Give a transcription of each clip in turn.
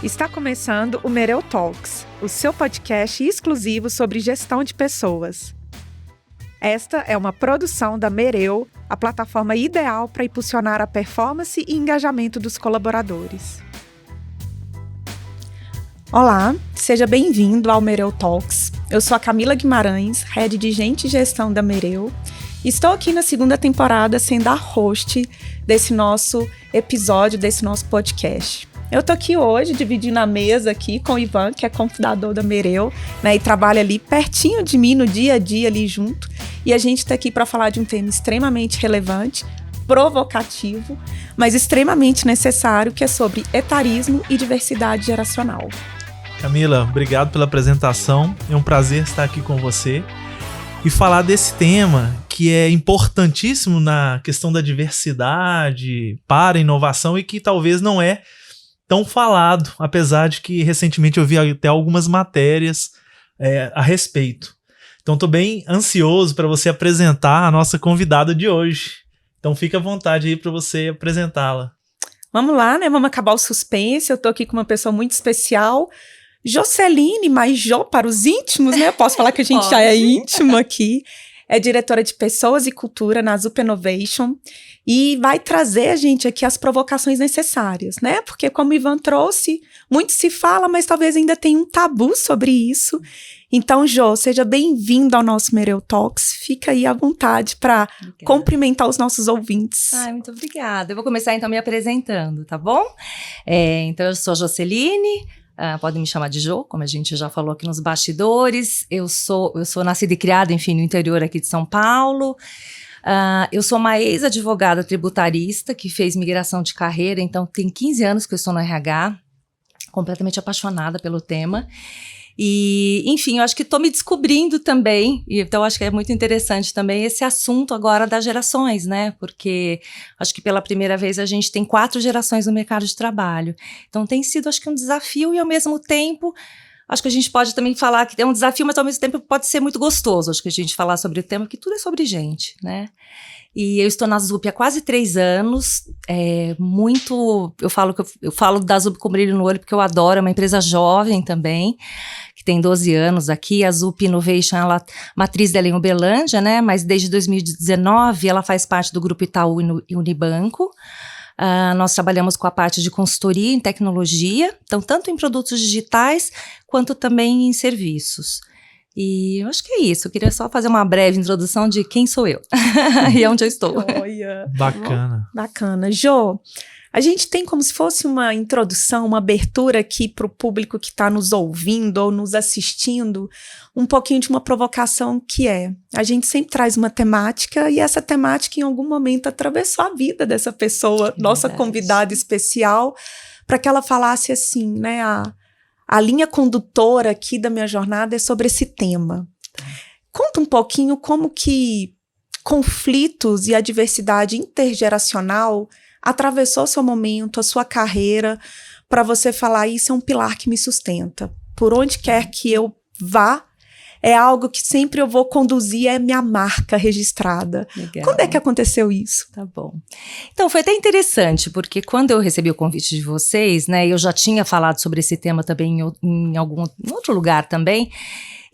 Está começando o Mereu Talks, o seu podcast exclusivo sobre gestão de pessoas. Esta é uma produção da Mereu, a plataforma ideal para impulsionar a performance e engajamento dos colaboradores. Olá, seja bem-vindo ao Mereu Talks. Eu sou a Camila Guimarães, Head de Gente e Gestão da Mereu. Estou aqui na segunda temporada sendo a host desse nosso episódio, desse nosso podcast. Eu tô aqui hoje, dividindo a mesa aqui com o Ivan, que é cofundador da Mereu, né, e trabalha ali pertinho de mim, no dia a dia ali junto. E a gente tá aqui para falar de um tema extremamente relevante, provocativo, mas extremamente necessário, que é sobre etarismo e diversidade geracional. Camila, obrigado pela apresentação. É um prazer estar aqui com você e falar desse tema que é importantíssimo na questão da diversidade para a inovação e que talvez não é tão falado, apesar de que recentemente eu vi até algumas matérias a respeito. Então estou bem ansioso para você apresentar a nossa convidada de hoje. Então fica à vontade aí para você apresentá-la. Vamos lá, né? Vamos acabar o suspense. Eu estou aqui com uma pessoa muito especial, Joceline, mas Jo para os íntimos, né? Eu posso falar que a gente já é íntimo aqui. É diretora de Pessoas e Cultura na Zup Innovation e vai trazer a gente aqui as provocações necessárias, né? Porque como o Ivan trouxe, muito se fala, mas talvez ainda tenha um tabu sobre isso. Então, Jo, seja bem-vindo ao nosso Mereu Talks. Fica aí à vontade para cumprimentar os nossos ouvintes. Ai, muito obrigada. Eu vou começar então me apresentando, tá bom? Então, eu sou a Joceline. Podem me chamar de Jo, como a gente já falou aqui nos bastidores. Eu sou nascida e criada, enfim, no interior aqui de São Paulo. Eu sou uma ex-advogada tributarista que fez migração de carreira, então tem 15 anos que eu estou no RH, completamente apaixonada pelo tema. E, enfim, eu acho que estou me descobrindo também, então acho que é muito interessante também esse assunto agora das gerações, né? Porque acho que pela primeira vez a gente tem 4 gerações no mercado de trabalho. Então tem sido, acho que um desafio e ao mesmo tempo, acho que a gente pode também falar que é um desafio, mas ao mesmo tempo pode ser muito gostoso, acho que a gente falar sobre o tema, porque tudo é sobre gente, né? E eu estou na Zup há quase 3 anos, eu falo da Zup com brilho no olho porque eu adoro, é uma empresa jovem também, que tem 12 anos aqui. A Zup Innovation, ela, matriz dela é em Uberlândia, né, mas desde 2019 ela faz parte do Grupo Itaú e Unibanco. Nós trabalhamos com a parte de consultoria em tecnologia, então tanto em produtos digitais quanto também em serviços. E eu acho que é isso, eu queria só fazer uma breve introdução de quem sou eu e onde eu estou. Bacana. Bacana. Jo, a gente tem como se fosse uma introdução, uma abertura aqui para o público que está nos ouvindo ou nos assistindo, um pouquinho de uma provocação que a gente sempre traz uma temática e essa temática em algum momento atravessou a vida dessa pessoa, nossa convidada especial, para que ela falasse assim, né, a linha condutora aqui da minha jornada é sobre esse tema. Conta um pouquinho como que conflitos e a diversidade intergeracional atravessou seu momento, a sua carreira, para você falar, isso é um pilar que me sustenta. Por onde quer que eu vá, é algo que sempre eu vou conduzir, é minha marca registrada. Legal. Quando é que aconteceu isso? Tá bom. Então, foi até interessante, porque quando eu recebi o convite de vocês, né, eu já tinha falado sobre esse tema também em outro lugar também,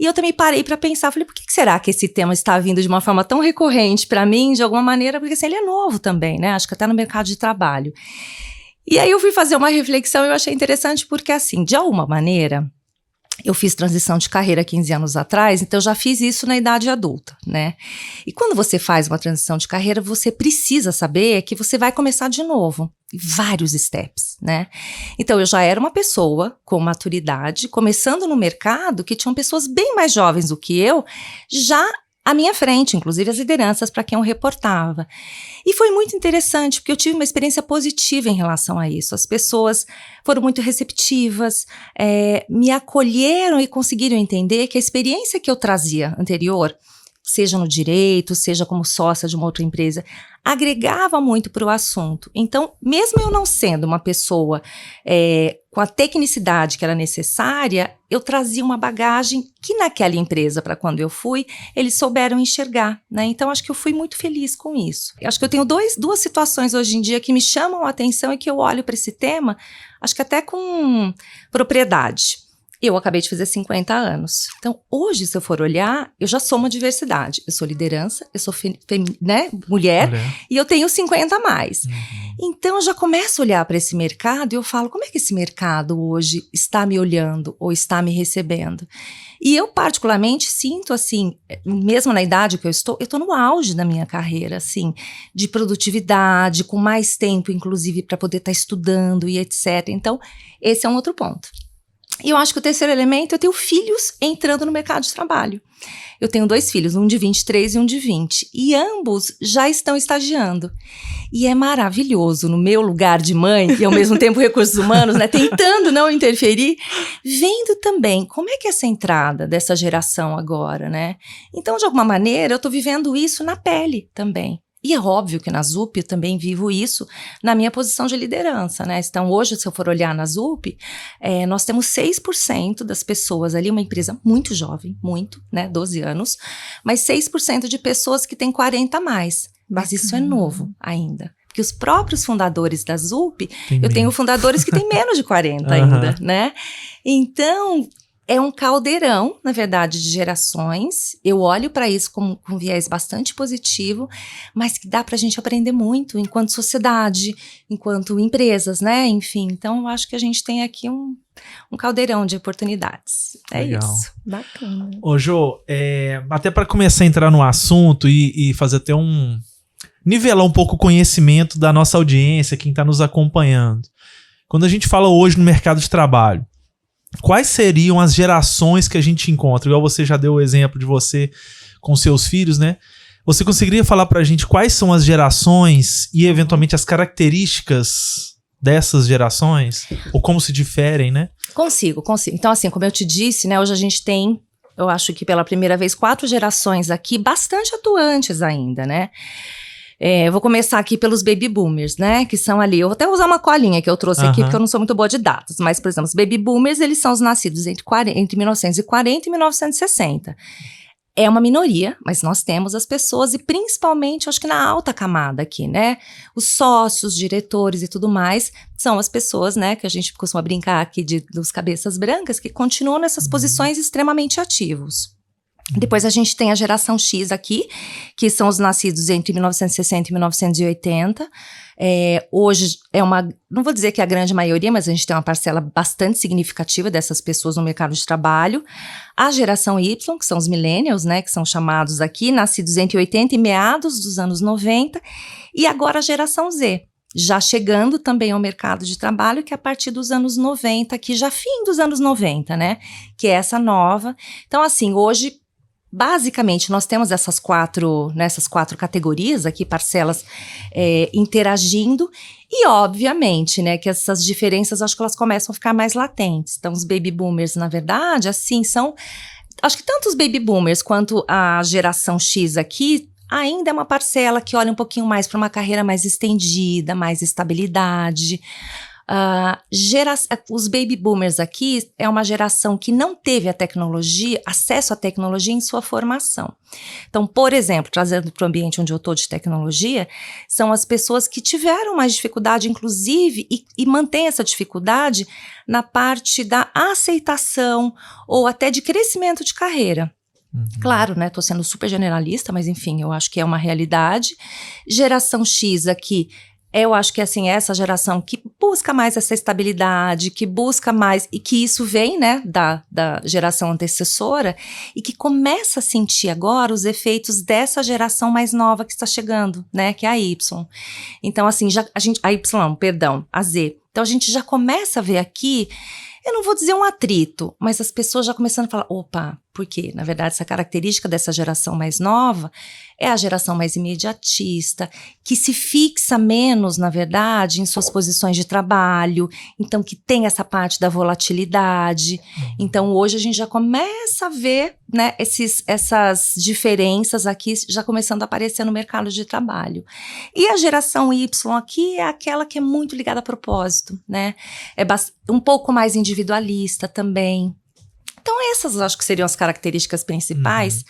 e eu também parei para pensar, falei, por que será que esse tema está vindo de uma forma tão recorrente para mim, de alguma maneira, porque assim, ele é novo também, né, acho que até no mercado de trabalho. E aí eu fui fazer uma reflexão e eu achei interessante porque, assim, de alguma maneira, eu fiz transição de carreira 15 anos atrás, então eu já fiz isso na idade adulta, né? E quando você faz uma transição de carreira, você precisa saber que você vai começar de novo, vários steps, né? Então eu já era uma pessoa com maturidade, começando no mercado, que tinham pessoas bem mais jovens do que eu, já à minha frente, inclusive as lideranças para quem eu reportava. E foi muito interessante, porque eu tive uma experiência positiva em relação a isso. As pessoas foram muito receptivas, me acolheram e conseguiram entender que a experiência que eu trazia anterior, seja no direito, seja como sócia de uma outra empresa, agregava muito para o assunto. Então, mesmo eu não sendo uma pessoa com a tecnicidade que era necessária, eu trazia uma bagagem que naquela empresa, para quando eu fui, eles souberam enxergar, né? Então, acho que eu fui muito feliz com isso. Acho que eu tenho duas situações hoje em dia que me chamam a atenção e que eu olho para esse tema, acho que até com propriedade. Eu acabei de fazer 50 anos. Então, hoje, se eu for olhar, eu já sou uma diversidade. Eu sou liderança, eu sou mulher, e eu tenho 50 a mais. Então, eu já começo a olhar para esse mercado e eu falo, como é que esse mercado hoje está me olhando ou está me recebendo? E eu, particularmente, sinto, assim, mesmo na idade que eu estou no auge da minha carreira, assim, de produtividade, com mais tempo, inclusive, para poder estar estudando e etc. Então, esse é um outro ponto. E eu acho que o terceiro elemento, eu tenho filhos entrando no mercado de trabalho. Eu tenho 2 filhos, um de 23 e um de 20. E ambos já estão estagiando. E é maravilhoso, no meu lugar de mãe, e ao mesmo tempo recursos humanos, né, tentando não interferir, vendo também como é que é essa entrada dessa geração agora, né? Então, de alguma maneira, eu estou vivendo isso na pele também. E é óbvio que na ZUP eu também vivo isso na minha posição de liderança, né? Então, hoje, se eu for olhar na ZUP, nós temos 6% das pessoas ali, uma empresa muito jovem, muito, né? 12 anos, mas 6% de pessoas que têm 40 a mais. Mas isso é novo ainda. Porque os próprios fundadores da ZUP, tenho fundadores que têm menos de 40 ainda, né? Então, é um caldeirão, na verdade, de gerações. Eu olho para isso com um viés bastante positivo, mas que dá para a gente aprender muito enquanto sociedade, enquanto empresas, né? Enfim, então eu acho que a gente tem aqui um caldeirão de oportunidades. Legal. Isso. Bacana. Ô, Jô, até para começar a entrar no assunto e fazer até nivelar um pouco o conhecimento da nossa audiência, quem está nos acompanhando. Quando a gente fala hoje no mercado de trabalho, quais seriam as gerações que a gente encontra? Igual você já deu o exemplo de você com seus filhos, né? Você conseguiria falar pra gente quais são as gerações e, eventualmente, as características dessas gerações? Ou como se diferem, né? Consigo. Então, assim, como eu te disse, né? Hoje a gente tem, eu acho que pela primeira vez, 4 gerações aqui, bastante atuantes ainda, né? Eu vou começar aqui pelos baby boomers, né, que são ali, eu vou até usar uma colinha que eu trouxe aqui, porque eu não sou muito boa de datas, mas, por exemplo, os baby boomers, eles são os nascidos entre 1940 e 1960. É uma minoria, mas nós temos as pessoas, e principalmente, acho que na alta camada aqui, né, os sócios, diretores e tudo mais, são as pessoas, né, que a gente costuma brincar aqui dos cabeças brancas, que continuam nessas posições extremamente ativos. Depois a gente tem a geração X aqui, que são os nascidos entre 1960 e 1980. Hoje não vou dizer que é a grande maioria, mas a gente tem uma parcela bastante significativa dessas pessoas no mercado de trabalho. A geração Y, que são os millennials, né, que são chamados aqui, nascidos entre 80 e meados dos anos 90. E agora a geração Z, já chegando também ao mercado de trabalho, que é a partir dos anos 90, aqui já fim dos anos 90, né, que é essa nova. Então, assim, hoje, basicamente, nós temos nessas 4 categorias aqui, parcelas interagindo, e obviamente, né, que essas diferenças, acho que elas começam a ficar mais latentes. Então, os baby boomers, na verdade, assim, acho que tanto os baby boomers quanto a geração X aqui, ainda é uma parcela que olha um pouquinho mais para uma carreira mais estendida, mais estabilidade. Os baby boomers aqui é uma geração que não teve acesso à tecnologia em sua formação. Então, por exemplo, trazendo para o ambiente onde eu estou de tecnologia, são as pessoas que tiveram mais dificuldade, inclusive, e mantêm essa dificuldade na parte da aceitação ou até de crescimento de carreira. Claro, né, tô sendo super generalista, mas enfim, eu acho que é uma realidade. Geração X aqui, eu acho que assim, essa geração que busca mais essa estabilidade, que busca mais, e que isso vem, né, da geração antecessora, e que começa a sentir agora os efeitos dessa geração mais nova que está chegando, né, que é a Y. Então, assim, a Z. Então, a gente já começa a ver aqui eu não vou dizer um atrito, mas as pessoas já começando a falar, opa, por quê? Na verdade, essa característica dessa geração mais nova é a geração mais imediatista, que se fixa menos, na verdade, em suas posições de trabalho, então que tem essa parte da volatilidade. Então, hoje a gente já começa a ver, né, essas diferenças aqui já começando a aparecer no mercado de trabalho. E a geração Y aqui é aquela que é muito ligada a propósito, né? É um pouco mais individualista também. Então essas acho que seriam as características principais,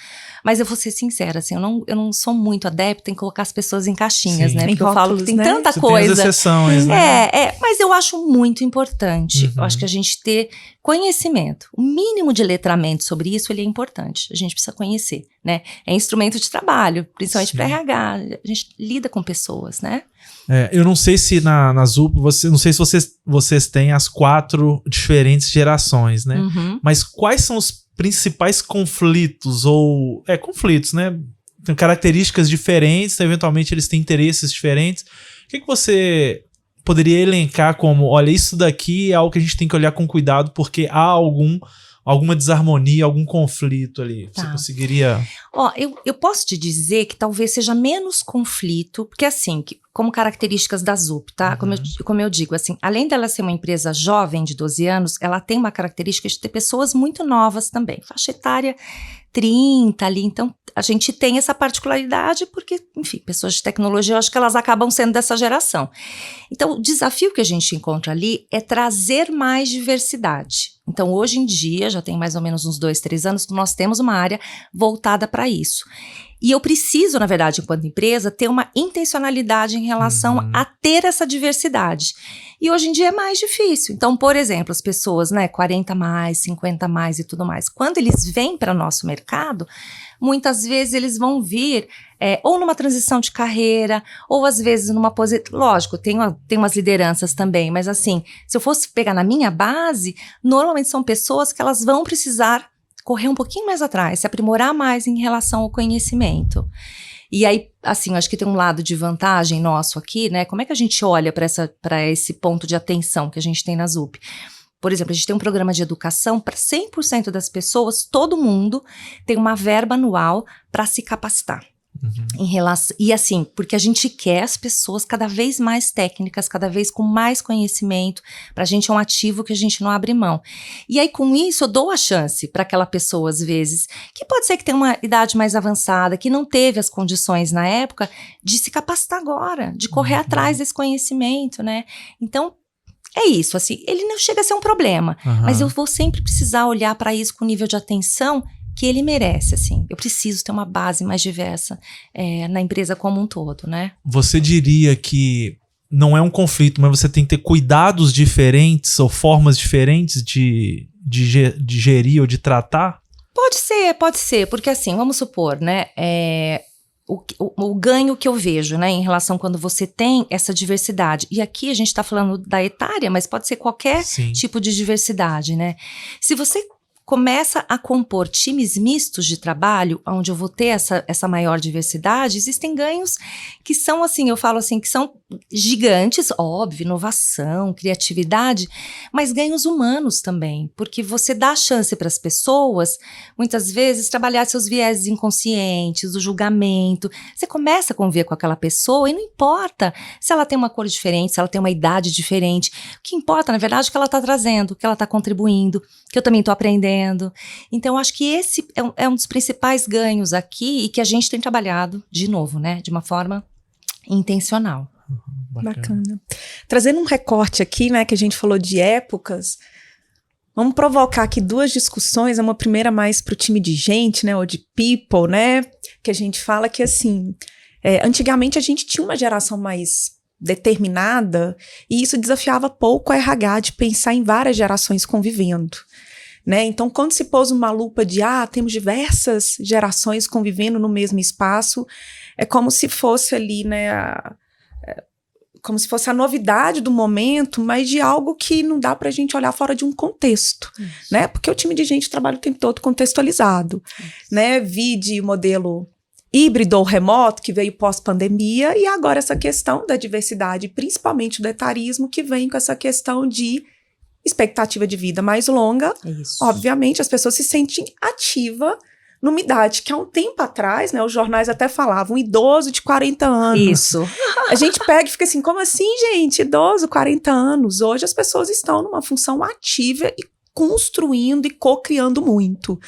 mas eu vou ser sincera, assim, eu não sou muito adepta em colocar as pessoas em caixinhas, Sim. né? Porque Em eu falo rótulos, que tem né? tanta Você coisa. tem as exceções, né? Mas eu acho muito importante, eu acho que a gente ter conhecimento, o mínimo de letramento sobre isso, ele é importante, a gente precisa conhecer, né? É instrumento de trabalho, principalmente para RH, a gente lida com pessoas, né? Eu não sei se na ZUP, não sei se vocês têm as 4 diferentes gerações, né? Mas quais são os principais conflitos conflitos, né? Tem características diferentes, eventualmente eles têm interesses diferentes. O que você poderia elencar como, olha, isso daqui é algo que a gente tem que olhar com cuidado porque há alguma desarmonia, algum conflito ali? Você conseguiria... Eu posso te dizer que talvez seja menos conflito, porque assim, como características da ZUP, tá? Como eu digo, assim, além dela ser uma empresa jovem de 12 anos, ela tem uma característica de ter pessoas muito novas também, faixa etária 30 ali, então a gente tem essa particularidade porque, enfim, pessoas de tecnologia, eu acho que elas acabam sendo dessa geração. Então, o desafio que a gente encontra ali é trazer mais diversidade. Então, hoje em dia, já tem mais ou menos uns 2, 3 anos, que nós temos uma área voltada para isso. E eu preciso, na verdade, enquanto empresa, ter uma intencionalidade em relação a ter essa diversidade. E hoje em dia é mais difícil. Então, por exemplo, as pessoas, né, 40 mais, 50 mais e tudo mais, quando eles vêm para o nosso mercado, muitas vezes eles vão vir ou numa transição de carreira, ou às vezes numa posição... Lógico, tem umas lideranças também, mas assim, se eu fosse pegar na minha base, normalmente são pessoas que elas vão precisar correr um pouquinho mais atrás, se aprimorar mais em relação ao conhecimento. E aí, assim, eu acho que tem um lado de vantagem nosso aqui, né? Como é que a gente olha para esse ponto de atenção que a gente tem na ZUP? Por exemplo, a gente tem um programa de educação para 100% das pessoas, todo mundo tem uma verba anual para se capacitar. Em relação, e assim, porque a gente quer as pessoas cada vez mais técnicas, cada vez com mais conhecimento, pra gente é um ativo que a gente não abre mão. E aí com isso eu dou a chance para aquela pessoa às vezes, que pode ser que tenha uma idade mais avançada, que não teve as condições na época, de se capacitar agora, de correr atrás desse conhecimento, né? Então, é isso, assim, ele não chega a ser um problema, mas eu vou sempre precisar olhar para isso com nível de atenção que ele merece, assim. Eu preciso ter uma base mais diversa na empresa como um todo, né? Você diria que não é um conflito, mas você tem que ter cuidados diferentes ou formas diferentes de gerir ou de tratar? Pode ser, porque assim, vamos supor, né, o ganho que eu vejo, né, em relação quando você tem essa diversidade, e aqui a gente está falando da etária, mas pode ser qualquer tipo de diversidade, né? Se você começa a compor times mistos de trabalho, onde eu vou ter essa maior diversidade, existem ganhos que são assim, eu falo assim, que são gigantes, óbvio, inovação, criatividade, mas ganhos humanos também, porque você dá chance para as pessoas, muitas vezes, trabalhar seus vieses inconscientes, o julgamento, você começa a conviver com aquela pessoa e não importa se ela tem uma cor diferente, se ela tem uma idade diferente, o que importa, na verdade, é o que ela está trazendo, o que ela está contribuindo, que eu também estou aprendendo. Então, acho que esse é um dos principais ganhos aqui e que a gente tem trabalhado, de novo, né, de uma forma intencional. Bacana. Trazendo um recorte aqui, né, que a gente falou de épocas, vamos provocar aqui 2 discussões, uma primeira mais para o time de gente, né, ou de people, né, que a gente fala que, assim, antigamente a gente tinha uma geração mais determinada e isso desafiava pouco a RH de pensar em várias gerações convivendo. Né? Então, quando se pôs uma lupa de temos diversas gerações convivendo no mesmo espaço, é como se fosse ali, né, como se fosse a novidade do momento, mas de algo que não dá pra gente olhar fora de um contexto, né? Porque o time de gente trabalha o tempo todo contextualizado, né? Vide modelo híbrido ou remoto, que veio pós-pandemia, e agora essa questão da diversidade, principalmente do etarismo, que vem com essa questão de expectativa de vida mais longa, Isso. obviamente as pessoas se sentem ativas numa idade que há um tempo atrás, né, os jornais até falavam, um idoso de 40 anos. Isso. A gente pega e fica assim, como assim, gente? Idoso, 40 anos. Hoje as pessoas estão numa função ativa e construindo e co-criando muito.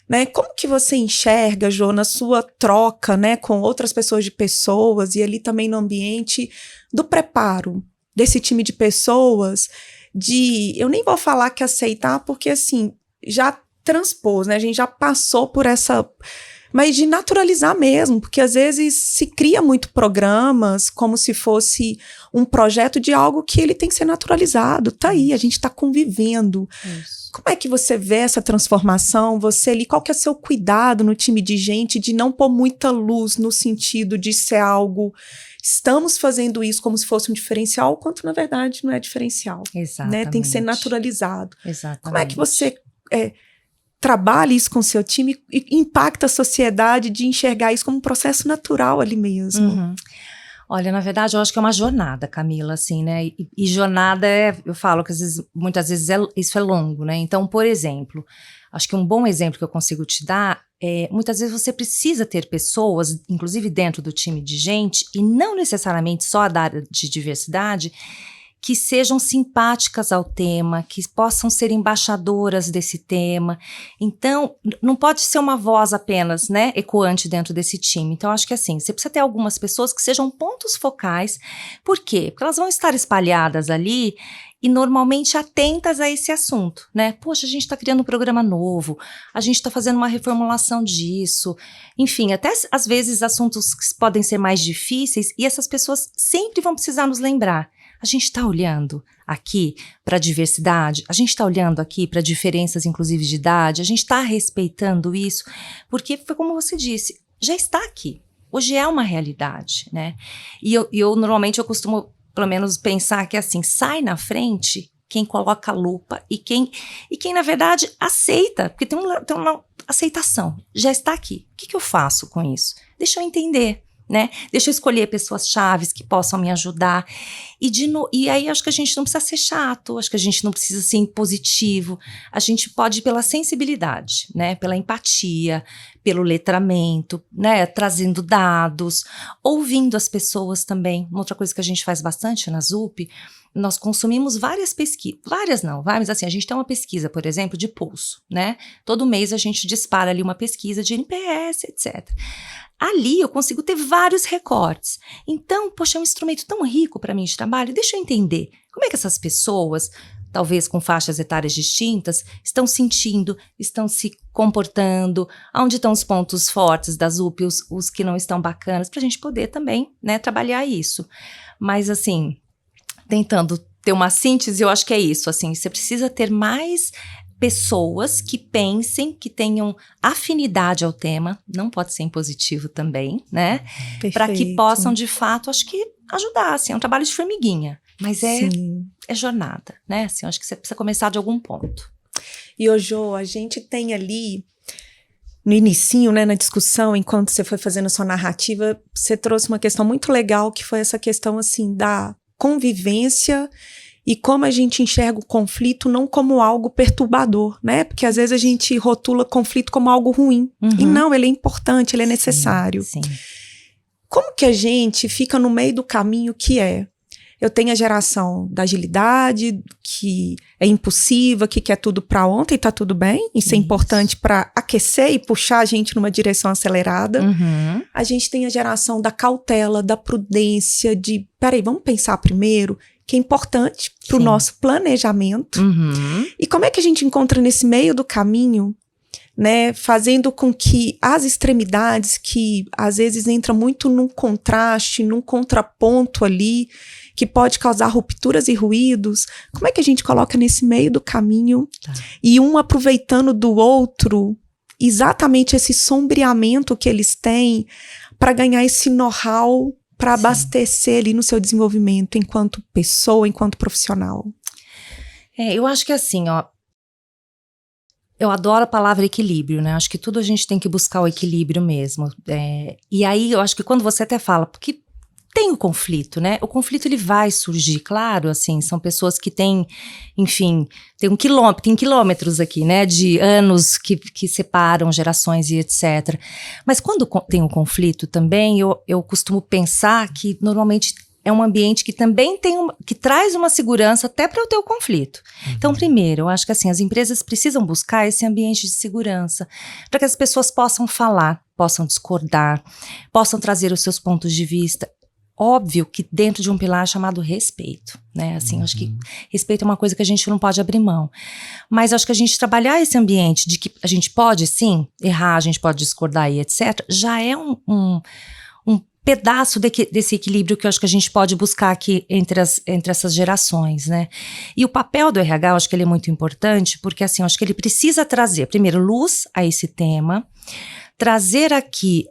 Né? Como que você enxerga, Jô, na sua troca, né, com outras pessoas de pessoas e ali também no ambiente do preparo desse time de pessoas, eu nem vou falar que aceitar, porque assim, já transpôs, né? A gente já passou por essa, mas de naturalizar mesmo, porque às vezes se cria muito programas como se fosse um projeto de algo que ele tem que ser naturalizado. Tá aí, a gente está convivendo. Isso. Como é que você vê essa transformação? Você ali, qual que é o seu cuidado no time de gente de não pôr muita luz no sentido de ser algo, estamos fazendo isso como se fosse um diferencial, quanto na verdade não é diferencial. Exatamente. Né? Tem que ser naturalizado. Exatamente. Como é que você trabalha isso com o seu time e impacta a sociedade de enxergar isso como um processo natural ali mesmo? Uhum. Olha, na verdade, eu acho que é uma jornada, Camila, assim, né? E jornada eu falo que muitas vezes isso é longo, né? Então, por exemplo, acho que um bom exemplo que eu consigo te dar é, muitas vezes você precisa ter pessoas, inclusive dentro do time de gente, e não necessariamente só da área de diversidade, que sejam simpáticas ao tema, que possam ser embaixadoras desse tema. Então, não pode ser uma voz apenas, né, ecoante dentro desse time. Então, acho que assim, você precisa ter algumas pessoas que sejam pontos focais. Por quê? Porque elas vão estar espalhadas ali e normalmente atentas a esse assunto, né? Poxa, a gente está criando um programa novo, a gente está fazendo uma reformulação disso. Enfim, até às vezes assuntos que podem ser mais difíceis e essas pessoas sempre vão precisar nos lembrar. A gente está olhando aqui para a diversidade, a gente está olhando aqui para diferenças, inclusive de idade, a gente está respeitando isso, porque foi como você disse, já está aqui. Hoje é uma realidade, né? E eu normalmente eu costumo, pelo menos, pensar que assim, sai na frente quem coloca a lupa e quem na verdade, aceita, porque tem uma aceitação, já está aqui. O que eu faço com isso? Deixa eu entender. Né? Deixa eu escolher pessoas chaves que possam me ajudar e aí acho que a gente não precisa ser chato, acho que a gente não precisa ser impositivo, a gente pode ir pela sensibilidade, né? Pela empatia, pelo letramento, né? Trazendo dados, ouvindo as pessoas também. Uma outra coisa que a gente faz bastante na ZUP, nós consumimos várias pesquisas, mas assim, a gente tem uma pesquisa, por exemplo, de pulso, né? Todo mês a gente dispara ali uma pesquisa de NPS, etc. Ali eu consigo ter vários recortes. Então, poxa, é um instrumento tão rico para mim de trabalho. Deixa eu entender como é que essas pessoas, talvez com faixas etárias distintas, estão sentindo, estão se comportando, onde estão os pontos fortes das UP, os que não estão bacanas, para a gente poder também, né, trabalhar isso. Mas, assim, tentando ter uma síntese, eu acho que é isso. Assim, você precisa ter mais pessoas que pensem, que tenham afinidade ao tema, não pode ser impositivo também, né? Para que possam, de fato, acho que ajudar, assim, é um trabalho de formiguinha, mas é jornada, né? Assim, acho que você precisa começar de algum ponto. E, ô Jô, a gente tem ali, no inicinho, né, na discussão, enquanto você foi fazendo a sua narrativa, você trouxe uma questão muito legal, que foi essa questão, assim, da convivência e como a gente enxerga o conflito não como algo perturbador, né? Porque às vezes a gente rotula conflito como algo ruim. E não, ele é importante, ele é necessário. Sim. Como que a gente fica no meio do caminho que eu tenho a geração da agilidade, que é impulsiva, que quer tudo para ontem e tá tudo bem. Isso é importante para aquecer e puxar a gente numa direção acelerada. A gente tem a geração da cautela, da prudência, de, peraí, vamos pensar primeiro, que é importante para o nosso planejamento. E como é que a gente encontra nesse meio do caminho, né, fazendo com que as extremidades, que às vezes entra muito num contraste, num contraponto ali, que pode causar rupturas e ruídos, como é que a gente coloca nesse meio do caminho e um aproveitando do outro exatamente esse sombreamento que eles têm para ganhar esse know-how para abastecer ali no seu desenvolvimento enquanto pessoa, enquanto profissional? Eu acho que assim, ó, eu adoro a palavra equilíbrio, né? Acho que tudo a gente tem que buscar o equilíbrio mesmo. E aí eu acho que quando você até fala, porque tem o conflito, né? O conflito ele vai surgir, claro, assim, são pessoas que têm, enfim, tem quilômetros aqui, né, de anos que separam gerações e etc. Mas quando tem o conflito também, eu costumo pensar que normalmente é um ambiente que também que traz uma segurança até para o teu conflito. Então, primeiro, eu acho que assim, as empresas precisam buscar esse ambiente de segurança para que as pessoas possam falar, possam discordar, possam trazer os seus pontos de vista. Óbvio que dentro de um pilar chamado respeito, né? Assim, acho que respeito é uma coisa que a gente não pode abrir mão. Mas acho que a gente trabalhar esse ambiente de que a gente pode, sim, errar, a gente pode discordar e etc., já é um pedaço desse equilíbrio que eu acho que a gente pode buscar aqui entre essas gerações, né? E o papel do RH, eu acho que ele é muito importante, porque assim, eu acho que ele precisa trazer, primeiro, luz a esse tema, trazer aqui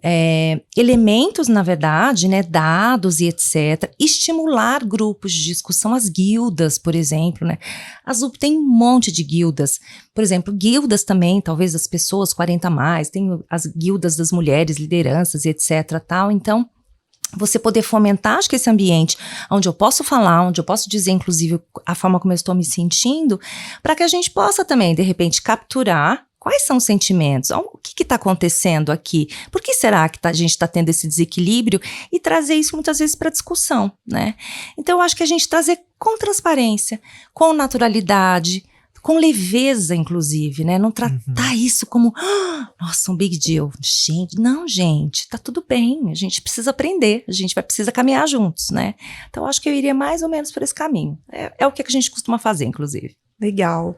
elementos, na verdade, né, dados e etc., estimular grupos de discussão, as guildas, por exemplo, né, a ZUP tem um monte de guildas, por exemplo, guildas também, talvez das pessoas 40 a mais, tem as guildas das mulheres, lideranças e etc., tal, então, você poder fomentar, acho que esse ambiente onde eu posso falar, onde eu posso dizer, inclusive, a forma como eu estou me sentindo, para que a gente possa também, de repente, capturar quais são os sentimentos, o que está acontecendo aqui, por que será que a gente está tendo esse desequilíbrio e trazer isso muitas vezes para discussão, né? Então, eu acho que a gente trazer com transparência, com naturalidade, com leveza, inclusive, né? Não tratar isso como, nossa, um big deal. Gente, tá tudo bem, a gente precisa aprender, a gente vai precisar caminhar juntos, né? Então, acho que eu iria mais ou menos por esse caminho. É o que a gente costuma fazer, inclusive. Legal.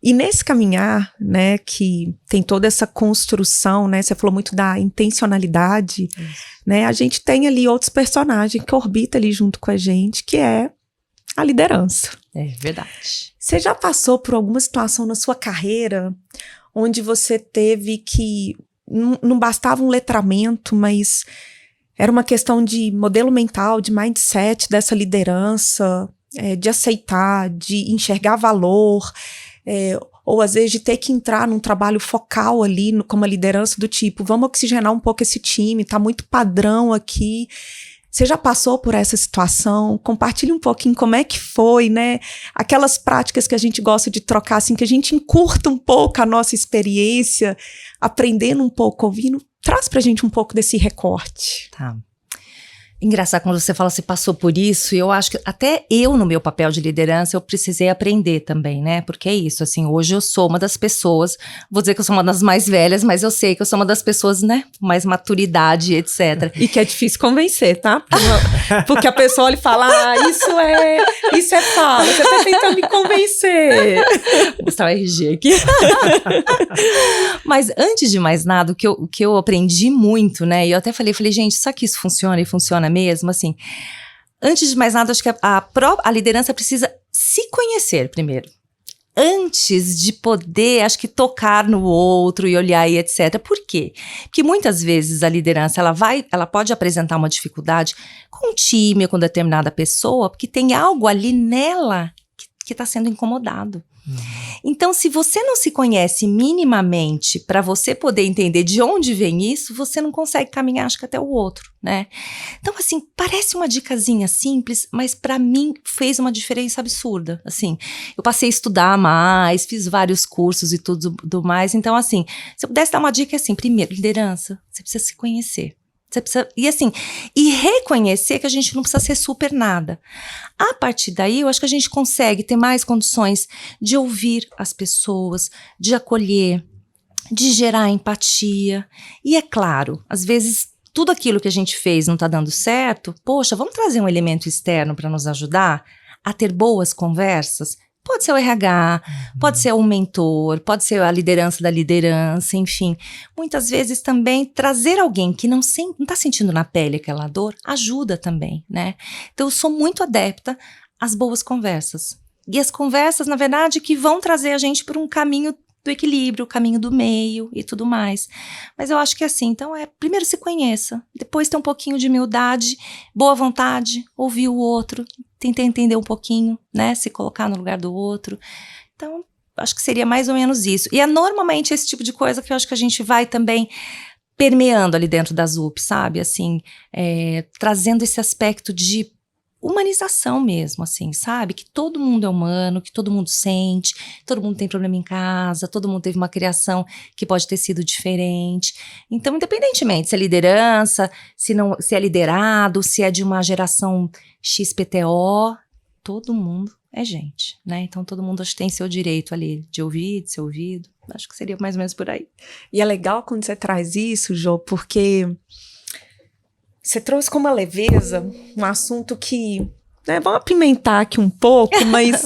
E nesse caminhar, né, que tem toda essa construção, né, você falou muito da intencionalidade, né, a gente tem ali outros personagens que orbitam ali junto com a gente, que é a liderança. É verdade. Você já passou por alguma situação na sua carreira onde você teve que, não bastava um letramento, mas era uma questão de modelo mental, de mindset dessa liderança, de aceitar, de enxergar valor, ou às vezes de ter que entrar num trabalho focal ali, como a liderança do tipo, vamos oxigenar um pouco esse time, tá muito padrão aqui. Você já passou por essa situação? Compartilhe um pouquinho como é que foi, né? Aquelas práticas que a gente gosta de trocar, assim, que a gente encurta um pouco a nossa experiência, aprendendo um pouco, ouvindo. Traz pra gente um pouco desse recorte. Tá. Engraçado, quando você fala, você passou por isso, eu acho que até eu, no meu papel de liderança, eu precisei aprender também, né? Porque é isso, assim, hoje eu sou uma das pessoas, vou dizer que eu sou uma das mais velhas, mas eu sei que eu sou uma das pessoas, né, com mais maturidade, etc. E que é difícil convencer, tá? Porque a pessoa olha e fala, isso é fala, você tá tentando me convencer. Vou mostrar o RG aqui. Mas antes de mais nada, o que eu aprendi muito, né, e eu até falei, gente, só que isso funciona e funciona mesmo, assim, antes de mais nada, acho que a liderança precisa se conhecer primeiro, antes de poder, acho que tocar no outro e olhar e etc. Por quê? Porque muitas vezes a liderança, ela pode apresentar uma dificuldade com um time, com determinada pessoa, porque tem algo ali nela que está sendo incomodado. Então, se você não se conhece minimamente para você poder entender de onde vem isso, você não consegue caminhar, acho que até o outro, né? Então, assim, parece uma dicasinha simples, mas para mim fez uma diferença absurda, assim. Eu passei a estudar mais, fiz vários cursos e tudo mais. Então, assim, se eu pudesse dar uma dica, assim, primeiro, liderança, você precisa se conhecer. Você precisa, e reconhecer que a gente não precisa ser super nada. A partir daí, eu acho que a gente consegue ter mais condições de ouvir as pessoas, de acolher, de gerar empatia. E é claro, às vezes, tudo aquilo que a gente fez não está dando certo, poxa, vamos trazer um elemento externo para nos ajudar a ter boas conversas? Pode ser o RH, pode ser um mentor, pode ser a liderança da liderança, enfim. Muitas vezes também trazer alguém que não está sentindo na pele aquela dor, ajuda também, né? Então eu sou muito adepta às boas conversas. E as conversas, na verdade, que vão trazer a gente por um caminho do equilíbrio, o caminho do meio e tudo mais. Mas eu acho que assim, então primeiro se conheça, depois ter um pouquinho de humildade, boa vontade, ouvir o outro, tentar entender um pouquinho, né, se colocar no lugar do outro. Então, acho que seria mais ou menos isso. E é normalmente esse tipo de coisa que eu acho que a gente vai também permeando ali dentro da ZUP, sabe? Assim, trazendo esse aspecto de humanização mesmo, assim, sabe? Que todo mundo é humano, que todo mundo sente, todo mundo tem problema em casa, todo mundo teve uma criação que pode ter sido diferente. Então, independentemente se é liderança, se é liderado, se é de uma geração XPTO, todo mundo é gente, né? Então, todo mundo acho que tem seu direito ali de ouvir, de ser ouvido. Acho que seria mais ou menos por aí. E é legal quando você traz isso, Jô, porque você trouxe com uma leveza um assunto que, né, vamos apimentar aqui um pouco, mas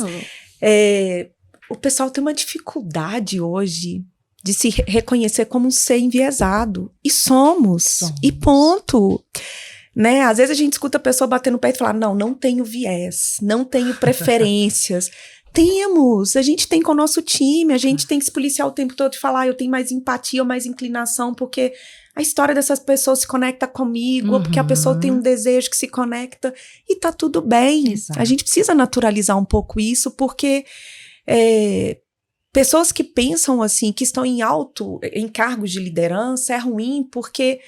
o pessoal tem uma dificuldade hoje de se reconhecer como um ser enviesado. E somos. E ponto. Né? Às vezes a gente escuta a pessoa bater no pé e falar, não tenho viés, não tenho preferências. Temos, a gente tem com o nosso time, a gente tem que se policiar o tempo todo e falar, eu tenho mais empatia ou mais inclinação, porque a história dessas pessoas se conecta comigo, ou porque a pessoa tem um desejo que se conecta, e tá tudo bem. Exato. A gente precisa naturalizar um pouco isso, porque pessoas que pensam assim, que estão em cargos de liderança, é ruim, porque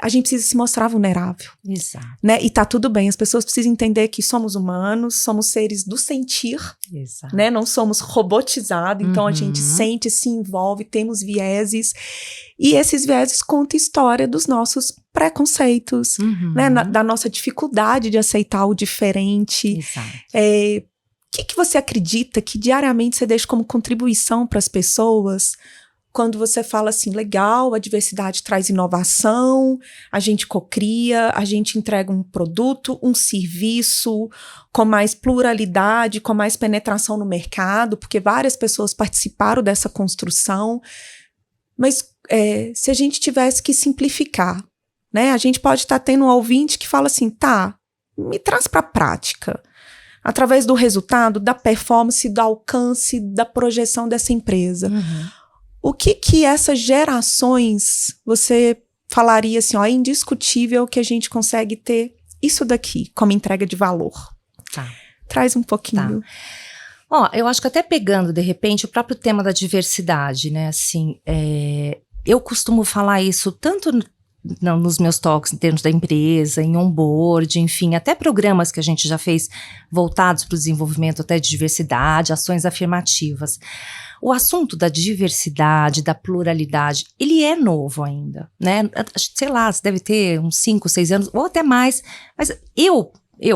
a gente precisa se mostrar vulnerável. Exato. Né? E tá tudo bem, as pessoas precisam entender que somos humanos, somos seres do sentir, Exato. né? Não somos robotizados, então a gente sente, se envolve, temos vieses, e esses vieses contam a história dos nossos preconceitos, né? Da nossa dificuldade de aceitar o diferente. Exato. O que você acredita que diariamente você deixa como contribuição para as pessoas quando você fala assim, legal, a diversidade traz inovação, a gente cocria, a gente entrega um produto, um serviço com mais pluralidade, com mais penetração no mercado, porque várias pessoas participaram dessa construção. Mas se a gente tivesse que simplificar, né? A gente pode estar tendo um ouvinte que fala assim, me traz para a prática. Através do resultado, da performance, do alcance, da projeção dessa empresa. O que essas gerações, você falaria assim, é indiscutível que a gente consegue ter isso daqui como entrega de valor? Tá. Traz um pouquinho. Tá. Eu acho que até pegando, de repente, o próprio tema da diversidade, né, assim, eu costumo falar isso tanto nos meus talks dentro da empresa, em onboard, enfim, até programas que a gente já fez voltados para o desenvolvimento até de diversidade, ações afirmativas. O assunto da diversidade, da pluralidade, ele é novo ainda, né? Sei lá, você deve ter uns 5, 6 anos, ou até mais, mas eu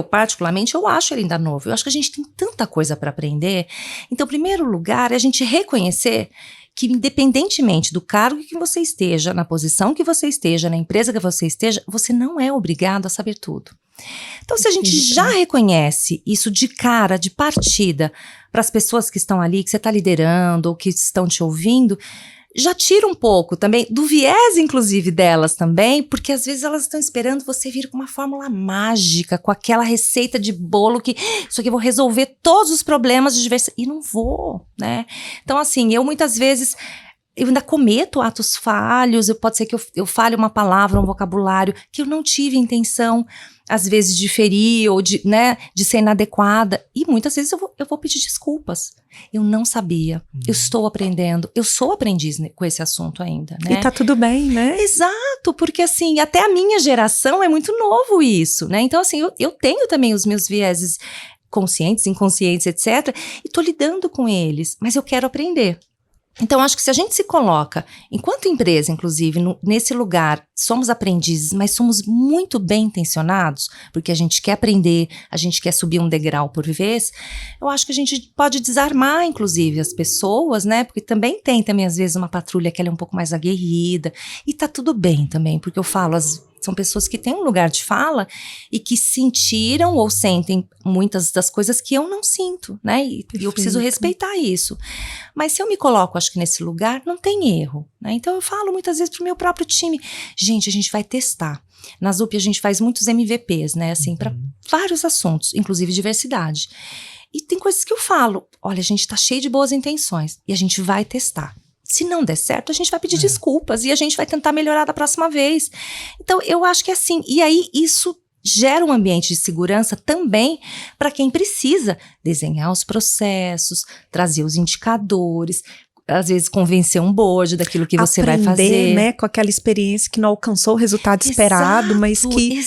particularmente, eu acho ele ainda novo. Eu acho que a gente tem tanta coisa para aprender. Então, em primeiro lugar, é a gente reconhecer que independentemente do cargo que você esteja, na posição que você esteja, na empresa que você esteja, você não é obrigado a saber tudo. Então, se a gente já reconhece isso de cara, de partida, para as pessoas que estão ali, que você está liderando ou que estão te ouvindo, já tira um pouco também do viés, inclusive, delas também, porque às vezes elas estão esperando você vir com uma fórmula mágica, com aquela receita de bolo que isso aqui eu vou resolver todos os problemas de diversidade. E não vou, né? Então, assim, eu muitas vezes eu ainda cometo atos falhos, pode ser que eu fale uma palavra, um vocabulário que eu não tive intenção, às vezes, de ferir ou de ser inadequada. E muitas vezes eu vou pedir desculpas. Eu não sabia, eu estou aprendendo, eu sou aprendiz com esse assunto ainda, né? E tá tudo bem, né? Exato, porque assim, até a minha geração é muito novo isso, né? Então assim, eu tenho também os meus vieses conscientes, inconscientes, etc. E tô lidando com eles, mas eu quero aprender. Então, acho que se a gente se coloca, enquanto empresa, inclusive, nesse lugar, somos aprendizes, mas somos muito bem intencionados, porque a gente quer aprender, a gente quer subir um degrau por vez, eu acho que a gente pode desarmar, inclusive, as pessoas, né? Porque também tem, às vezes, uma patrulha que ela é um pouco mais aguerrida, e tá tudo bem também, porque eu falo, são pessoas que têm um lugar de fala e que sentiram ou sentem muitas das coisas que eu não sinto, né? E eu preciso respeitar isso. Mas se eu me coloco, acho que nesse lugar, não tem erro, né? Então eu falo muitas vezes pro meu próprio time, gente, a gente vai testar. Na ZUP a gente faz muitos MVPs, né? Assim, para vários assuntos, inclusive diversidade. E tem coisas que eu falo, olha, a gente tá cheio de boas intenções e a gente vai testar. Se não der certo, a gente vai pedir desculpas e a gente vai tentar melhorar da próxima vez. Então, eu acho que é assim. E aí, isso gera um ambiente de segurança também para quem precisa desenhar os processos, trazer os indicadores, às vezes, convencer um board daquilo que você vai fazer. Aprender, né, com aquela experiência que não alcançou o resultado esperado, mas que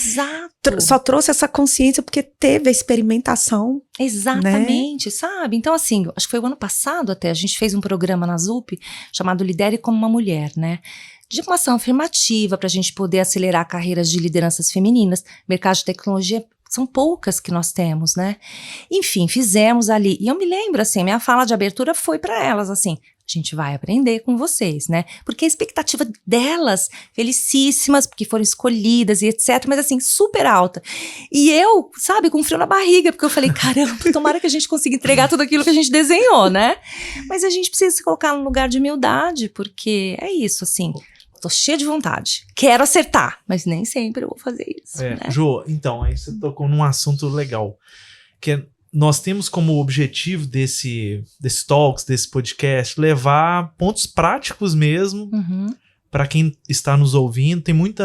só trouxe essa consciência porque teve a experimentação. Exatamente, né? Sabe? Então, assim, acho que foi o ano passado até, a gente fez um programa na ZUP chamado Lidere como uma Mulher, né? De uma ação afirmativa para a gente poder acelerar carreiras de lideranças femininas. Mercado de tecnologia são poucas que nós temos, né? Enfim, fizemos ali. E eu me lembro, assim, minha fala de abertura foi para elas, assim, a gente vai aprender com vocês, né? Porque a expectativa delas, felicíssimas, porque foram escolhidas e etc, mas assim, super alta. E eu, sabe, com frio na barriga, porque eu falei, caramba, tomara que a gente consiga entregar tudo aquilo que a gente desenhou, né? Mas a gente precisa se colocar num lugar de humildade, porque é isso, assim, tô cheia de vontade, quero acertar, mas nem sempre eu vou fazer isso, né? Jô, então, aí você tocou num assunto legal, que é, nós temos como objetivo desse talks, desse podcast, levar pontos práticos mesmo para quem está nos ouvindo. Tem muito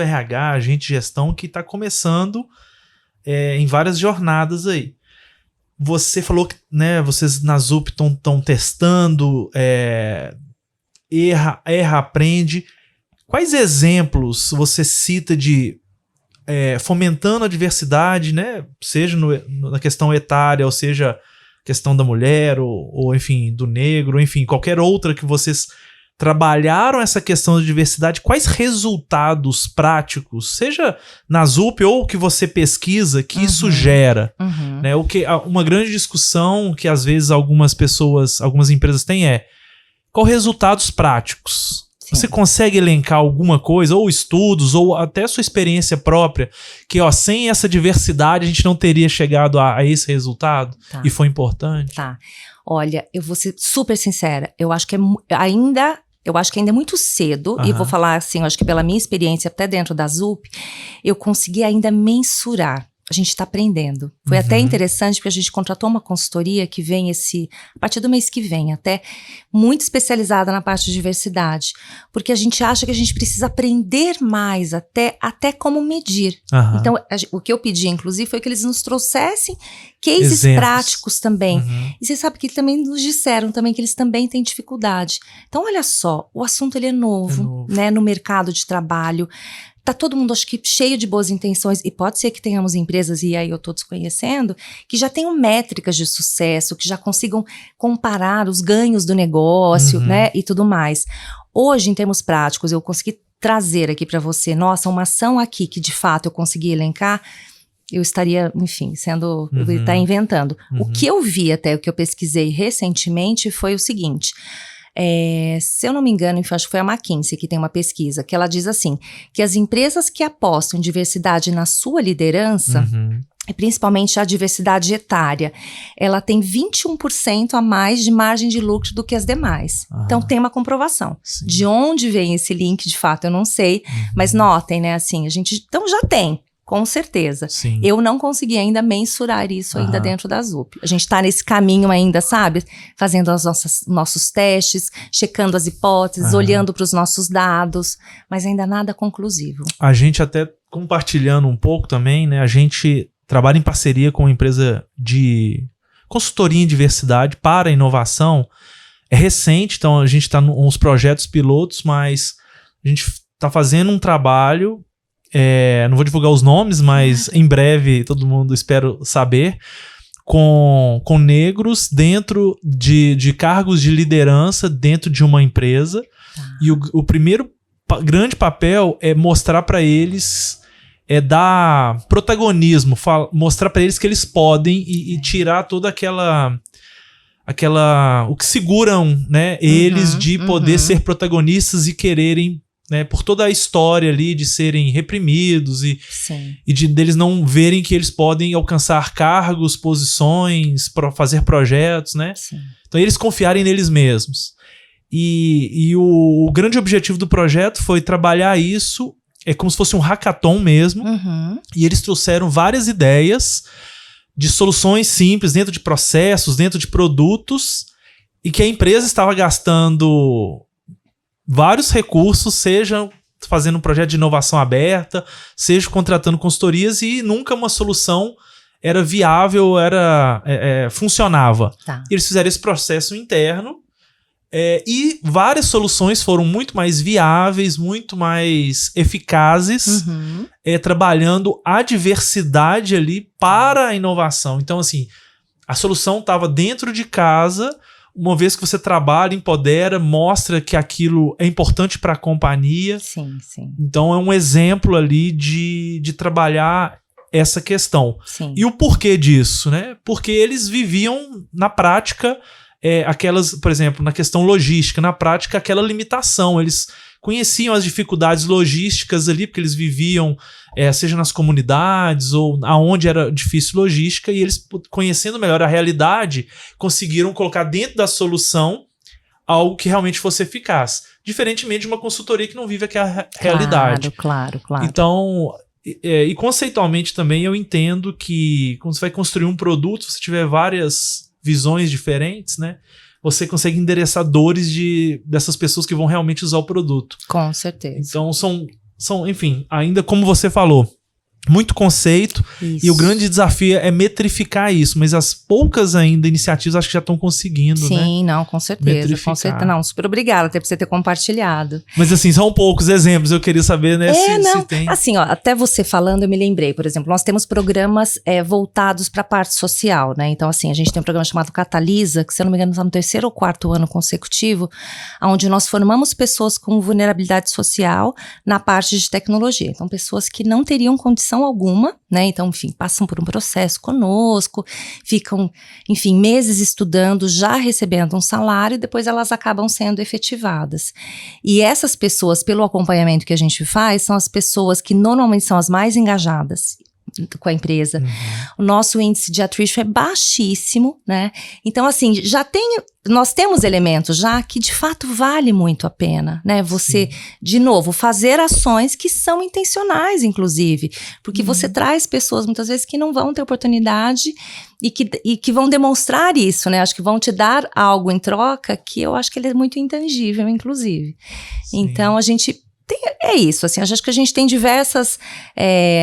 RH, agente de gestão que está começando em várias jornadas aí. Você falou que, né, vocês na ZUP estão testando, erra, aprende. Quais exemplos você cita de fomentando a diversidade, né? Seja na questão etária, ou seja, questão da mulher, ou enfim, do negro, enfim, qualquer outra que vocês trabalharam essa questão da diversidade, quais resultados práticos, seja na ZUP ou que você pesquisa, que isso gera? Né? Uma grande discussão que às vezes algumas empresas têm qual resultados práticos? Sim. Você consegue elencar alguma coisa, ou estudos, ou até sua experiência própria, que sem essa diversidade a gente não teria chegado a esse resultado? E foi importante? Tá. Olha, eu vou ser super sincera, eu acho que ainda é muito cedo, e vou falar assim, eu acho que pela minha experiência até dentro da ZUP, eu consegui ainda mensurar. A gente está aprendendo. Foi até interessante porque a gente contratou uma consultoria que vem a partir do mês que vem, até muito especializada na parte de diversidade, porque a gente acha que a gente precisa aprender mais até como medir. Então, o que eu pedi, inclusive, foi que eles nos trouxessem cases práticos também. E você sabe que também nos disseram também que eles também têm dificuldade. Então, olha só, o assunto ele é novo, né, no mercado de trabalho. Tá todo mundo, acho que, cheio de boas intenções, e pode ser que tenhamos empresas, e aí eu tô desconhecendo, que já tenham métricas de sucesso, que já consigam comparar os ganhos do negócio, né, e tudo mais. Hoje, em termos práticos, eu consegui trazer aqui para você, nossa, uma ação aqui que de fato eu consegui elencar, eu estaria, enfim, eu estaria inventando. O que eu vi até, o que eu pesquisei recentemente foi o seguinte... se eu não me engano, acho que foi a McKinsey que tem uma pesquisa, que ela diz assim, que as empresas que apostam em diversidade na sua liderança, e principalmente a diversidade etária, ela tem 21% a mais de margem de lucro do que as demais. Então tem uma comprovação. Sim. De onde vem esse link, de fato, eu não sei, mas notem, né, assim, então já tem. Com certeza. Sim. Eu não consegui ainda mensurar isso ainda dentro da ZUP. A gente tá nesse caminho ainda, sabe? Fazendo nossos testes, checando as hipóteses, olhando para os nossos dados, mas ainda nada conclusivo. A gente até compartilhando um pouco também, né? A gente trabalha em parceria com uma empresa de consultoria em diversidade para a inovação. É recente, então a gente está nos projetos pilotos, mas a gente está fazendo um trabalho... não vou divulgar os nomes, mas em breve todo mundo espero saber, com negros dentro de cargos de liderança dentro de uma empresa. E o primeiro grande papel é mostrar para eles, dar protagonismo, mostrar para eles que eles podem e tirar toda aquela o que seguram, né, eles de poder ser protagonistas e quererem, né, por toda a história ali de serem reprimidos e deles não verem que eles podem alcançar cargos, posições, fazer projetos, né? Sim. Então eles confiarem neles mesmos. E o grande objetivo do projeto foi trabalhar isso, como se fosse um hackathon mesmo, e eles trouxeram várias ideias de soluções simples dentro de processos, dentro de produtos, e que a empresa estava gastando vários recursos, seja fazendo um projeto de inovação aberta, seja contratando consultorias, e nunca uma solução era viável, funcionava. E eles fizeram esse processo interno E várias soluções foram muito mais viáveis, muito mais eficazes, trabalhando a diversidade ali para a inovação. Então, assim, a solução estava dentro de casa, uma vez que você trabalha, empodera, mostra que aquilo é importante para a companhia. Sim, sim. Então, é um exemplo ali de trabalhar essa questão. Sim. E o porquê disso, né? Porque eles viviam na prática aquelas, por exemplo, na questão logística, na prática aquela limitação. Eles conheciam as dificuldades logísticas ali, porque eles viviam, seja nas comunidades ou aonde era difícil logística, e eles, conhecendo melhor a realidade, conseguiram colocar dentro da solução algo que realmente fosse eficaz. Diferentemente de uma consultoria que não vive aquela realidade. Claro. Então, e conceitualmente também eu entendo que quando você vai construir um produto, se tiver várias visões diferentes, né? Você consegue endereçar dores dessas pessoas que vão realmente usar o produto. Com certeza. Então são, enfim, ainda como você falou, muito conceito. Isso. E o grande desafio é metrificar isso, mas as poucas ainda iniciativas acho que já estão conseguindo, né? Sim, não, com certeza. Metrificar. Com certeza. Não, super obrigada até por você ter compartilhado. Mas assim, são poucos exemplos, eu queria saber, né, se tem. Assim, ó, até você falando, eu me lembrei, por exemplo, nós temos programas voltados para a parte social, né? Então, assim, a gente tem um programa chamado Catalisa, que se eu não me engano está no 3º ou 4º ano consecutivo, onde nós formamos pessoas com vulnerabilidade social na parte de tecnologia. Então, pessoas que não teriam condição alguma, né? Então, enfim, passam por um processo conosco, ficam, enfim, meses estudando, já recebendo um salário, e depois elas acabam sendo efetivadas. E essas pessoas, pelo acompanhamento que a gente faz, são as pessoas que normalmente são as mais engajadas com a empresa. O nosso índice de attrition é baixíssimo, né? Então, assim, nós temos elementos já que de fato vale muito a pena, né? Você, de novo, fazer ações que são intencionais, inclusive, porque você traz pessoas muitas vezes que não vão ter oportunidade e que vão demonstrar isso, né? Acho que vão te dar algo em troca que eu acho que ele é muito intangível, inclusive. Sim. Então, a gente é isso, assim, acho que a gente tem diversas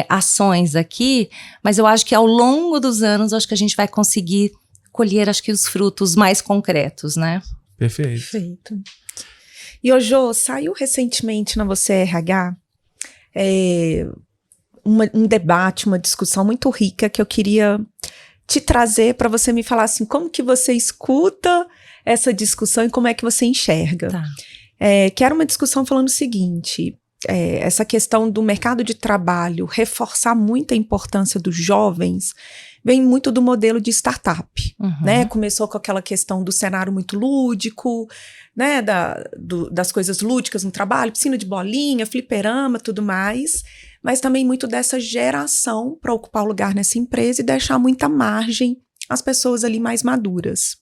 ações aqui, mas eu acho que ao longo dos anos, acho que a gente vai conseguir colher, acho que os frutos mais concretos, né? Perfeito. E ô Jô, saiu recentemente na Você RH um debate, uma discussão muito rica que eu queria te trazer para você me falar assim, como que você escuta essa discussão e como é que você enxerga. Tá. Que era uma discussão falando o seguinte, essa questão do mercado de trabalho reforçar muito a importância dos jovens, vem muito do modelo de startup, né? Começou com aquela questão do cenário muito lúdico, né? Das coisas lúdicas no trabalho, piscina de bolinha, fliperama, tudo mais, mas também muito dessa geração para ocupar o lugar nessa empresa e deixar muita margem às pessoas ali mais maduras.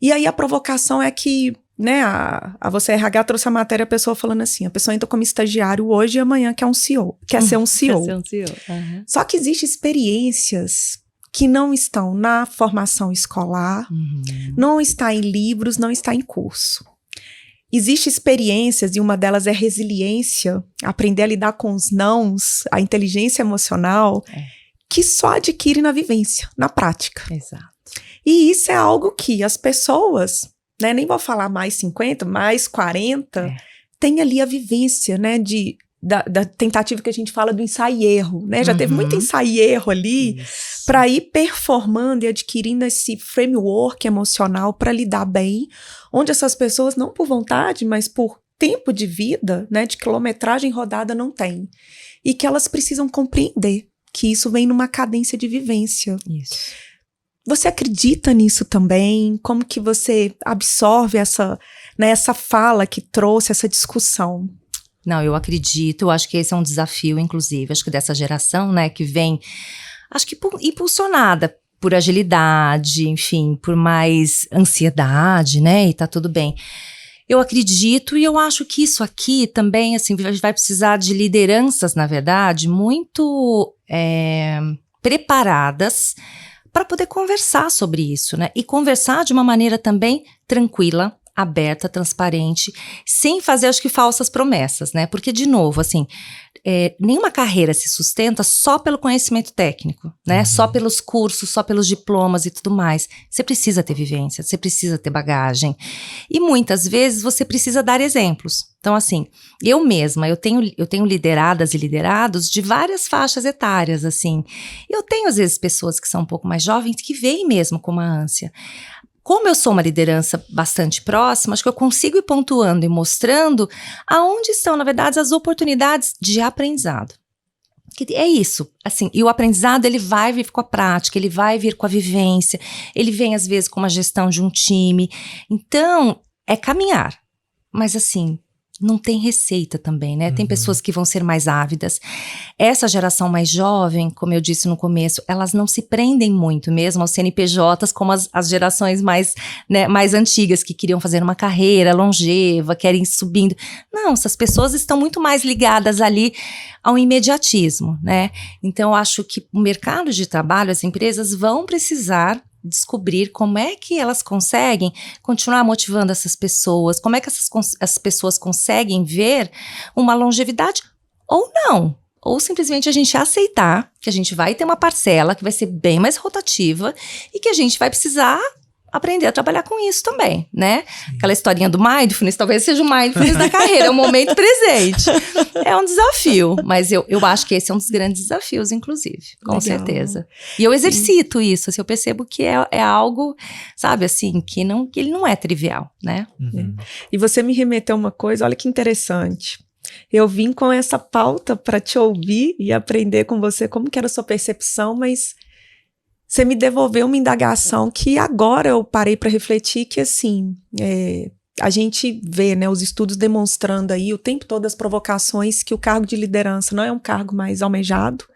E aí a provocação é que, né, a Você RH trouxe a matéria, a pessoa falando assim, a pessoa entra como estagiário hoje e amanhã quer ser um CEO. Só que existem experiências que não estão na formação escolar, não está em livros, não está em curso. Existem experiências, e uma delas é resiliência, aprender a lidar com os nãos, a inteligência emocional, que só adquire na vivência, na prática. Exato. E isso é algo que as pessoas, né, nem vou falar mais 50, mais 40, tem ali a vivência, né, da tentativa que a gente fala do ensaio e erro, né? Já teve muito ensaio e erro ali para ir performando e adquirindo esse framework emocional para lidar bem, onde essas pessoas, não por vontade, mas por tempo de vida, né, de quilometragem rodada, não têm. E que elas precisam compreender que isso vem numa cadência de vivência. Isso. Você acredita nisso também? Como que você absorve essa fala que trouxe essa discussão? Não, eu acredito, eu acho que esse é um desafio, inclusive, acho que dessa geração, né, que vem, acho que impulsionada por agilidade, enfim, por mais ansiedade, né, e tá tudo bem. Eu acredito e eu acho que isso aqui também, assim, vai precisar de lideranças, na verdade, muito preparadas para poder conversar sobre isso, né, e conversar de uma maneira também tranquila, aberta, transparente, sem fazer, acho que, falsas promessas, né? Porque, de novo, assim, nenhuma carreira se sustenta só pelo conhecimento técnico, né? Só pelos cursos, só pelos diplomas e tudo mais. Você precisa ter vivência, você precisa ter bagagem. E muitas vezes você precisa dar exemplos. Então, assim, eu mesma, eu tenho lideradas e liderados de várias faixas etárias, assim. Eu tenho, às vezes, pessoas que são um pouco mais jovens que veem mesmo com uma ânsia. Como eu sou uma liderança bastante próxima, acho que eu consigo ir pontuando e mostrando aonde estão, na verdade, as oportunidades de aprendizado. Que é isso, assim, e o aprendizado ele vai vir com a prática, ele vai vir com a vivência, ele vem às vezes com uma gestão de um time. Então, é caminhar, mas assim, não tem receita também, né? Tem pessoas que vão ser mais ávidas. Essa geração mais jovem, como eu disse no começo, elas não se prendem muito mesmo aos CNPJs como as gerações mais, né, mais antigas, que queriam fazer uma carreira longeva, querem ir subindo. Não, essas pessoas estão muito mais ligadas ali ao imediatismo, né? Então, eu acho que o mercado de trabalho, as empresas vão precisar descobrir como é que elas conseguem continuar motivando essas pessoas, como é que as pessoas conseguem ver uma longevidade ou não, ou simplesmente a gente aceitar que a gente vai ter uma parcela que vai ser bem mais rotativa e que a gente vai precisar aprender a trabalhar com isso também, né? Aquela historinha do mindfulness, talvez seja o mindfulness da carreira, é o momento presente. É um desafio, mas eu acho que esse é um dos grandes desafios, inclusive, com certeza. E eu exercito isso, assim, eu percebo que é algo, sabe, assim, que ele não é trivial, né? E você me remeteu uma coisa, olha que interessante. Eu vim com essa pauta para te ouvir e aprender com você como que era a sua percepção, mas você me devolveu uma indagação que agora eu parei para refletir que, assim, a gente vê, né, os estudos demonstrando aí o tempo todo as provocações que o cargo de liderança não é um cargo mais almejado,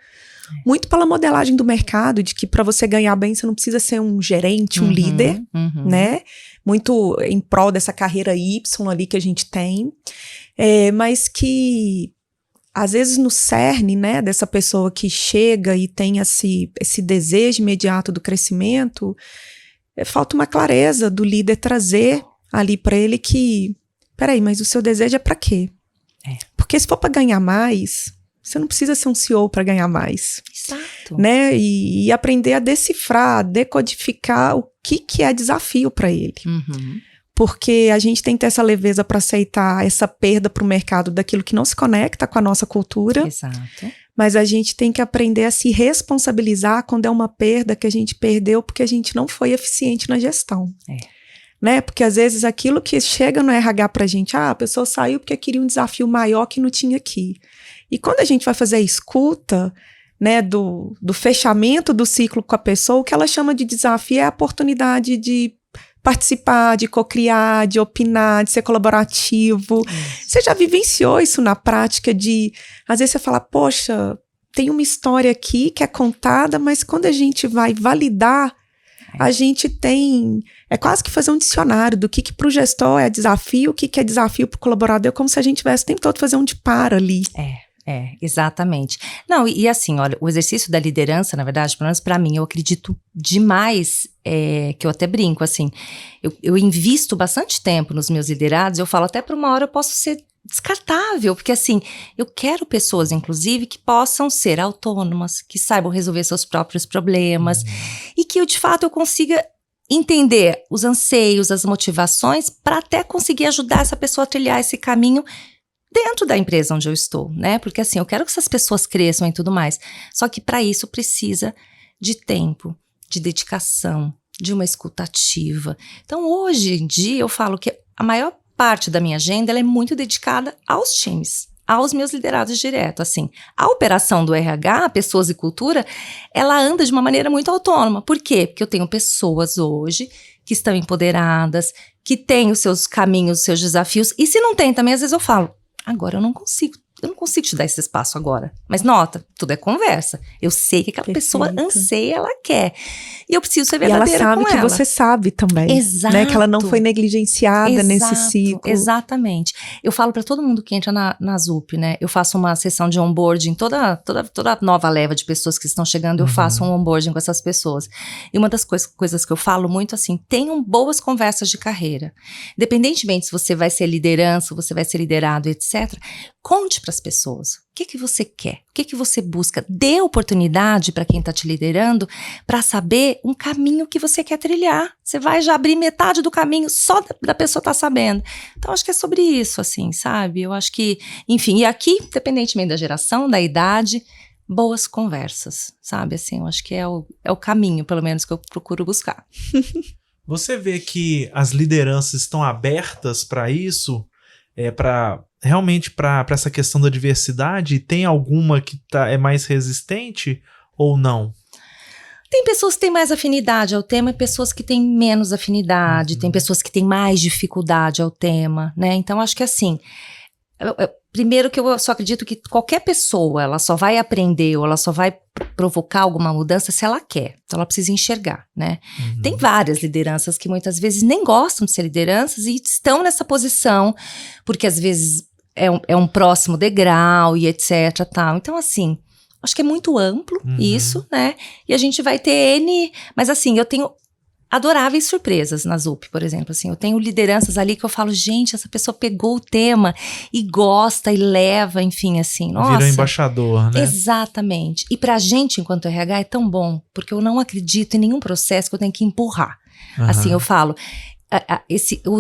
muito pela modelagem do mercado, de que para você ganhar bem você não precisa ser um gerente, um líder, né, muito em prol dessa carreira Y ali que a gente tem, mas que às vezes no cerne, né, dessa pessoa que chega e tem esse desejo imediato do crescimento, falta uma clareza do líder trazer ali para ele que, peraí, mas o seu desejo é para quê? Porque se for para ganhar mais, você não precisa ser um CEO para ganhar mais. Exato. Né? E aprender a decifrar, a decodificar o que é desafio para ele. Porque a gente tem que ter essa leveza para aceitar essa perda para o mercado daquilo que não se conecta com a nossa cultura. Exato. Mas a gente tem que aprender a se responsabilizar quando é uma perda que a gente perdeu porque a gente não foi eficiente na gestão. Né? Porque às vezes aquilo que chega no RH pra gente, a pessoa saiu porque queria um desafio maior que não tinha aqui. E quando a gente vai fazer a escuta, né, do fechamento do ciclo com a pessoa, o que ela chama de desafio é a oportunidade de participar, de co-criar, de opinar, de ser colaborativo. Você já vivenciou isso na prática de, às vezes você fala, poxa, tem uma história aqui que é contada, mas quando a gente vai validar, a gente tem, é quase que fazer um dicionário do que para o gestor é desafio, o que é desafio para o colaborador, é como se a gente tivesse o tempo todo fazer um de par ali. Exatamente. Não, e assim, olha, o exercício da liderança, na verdade, pelo menos para mim, eu acredito demais, que eu até brinco, assim, eu invisto bastante tempo nos meus liderados, eu falo até para uma hora eu posso ser descartável, porque assim, eu quero pessoas, inclusive, que possam ser autônomas, que saibam resolver seus próprios problemas, e que de fato eu consiga entender os anseios, as motivações, para até conseguir ajudar essa pessoa a trilhar esse caminho dentro da empresa onde eu estou, né? Porque assim, eu quero que essas pessoas cresçam e tudo mais. Só que para isso precisa de tempo, de dedicação, de uma escuta ativa. Então, hoje em dia, eu falo que a maior parte da minha agenda ela é muito dedicada aos times, aos meus liderados direto. Assim, a operação do RH, Pessoas e Cultura, ela anda de uma maneira muito autônoma. Por quê? Porque eu tenho pessoas hoje que estão empoderadas, que têm os seus caminhos, os seus desafios. E se não tem também, às vezes eu falo, agora eu não consigo eu não consigo te dar esse espaço agora. Mas nota, tudo é conversa. Eu sei que aquela pessoa anseia, ela quer. E eu preciso ser verdadeira com ela. E ela sabe que você sabe também. Exato. Né? Que ela não foi negligenciada nesse ciclo. Exatamente. Eu falo para todo mundo que entra na ZUP, né? Eu faço uma sessão de onboarding, toda nova leva de pessoas que estão chegando, eu faço um onboarding com essas pessoas. E uma das coisas que eu falo muito assim, tenham boas conversas de carreira. Independentemente se você vai ser liderança, você vai ser liderado, etc., conte para as pessoas. O que você quer? O que você busca? Dê oportunidade para quem está te liderando para saber um caminho que você quer trilhar. Você vai já abrir metade do caminho só da pessoa estar sabendo. Então, acho que é sobre isso, assim, sabe? Eu acho que, enfim, e aqui, independentemente da geração, da idade, boas conversas, sabe? Assim, eu acho que é o caminho, pelo menos, que eu procuro buscar. Você vê que as lideranças estão abertas para isso? Realmente para essa questão da diversidade? Tem alguma que é mais resistente ou não? Tem pessoas que têm mais afinidade ao tema e pessoas que têm menos afinidade, tem pessoas que têm mais dificuldade ao tema, né? Então, acho que assim, primeiro que eu só acredito que qualquer pessoa, ela só vai aprender ou ela só vai provocar alguma mudança se ela quer. Então, ela precisa enxergar, né? Tem várias lideranças que muitas vezes nem gostam de ser lideranças e estão nessa posição, porque às vezes é um próximo degrau e etc, tal. Então, assim, acho que é muito amplo isso, né? E a gente vai ter mas assim, eu tenho adoráveis surpresas na ZUP, por exemplo, assim, eu tenho lideranças ali que eu falo, gente, essa pessoa pegou o tema e gosta e leva, enfim, assim, nossa. Virou embaixador, né? Exatamente. E pra gente, enquanto RH, é tão bom, porque eu não acredito em nenhum processo que eu tenho que empurrar. Assim, eu falo,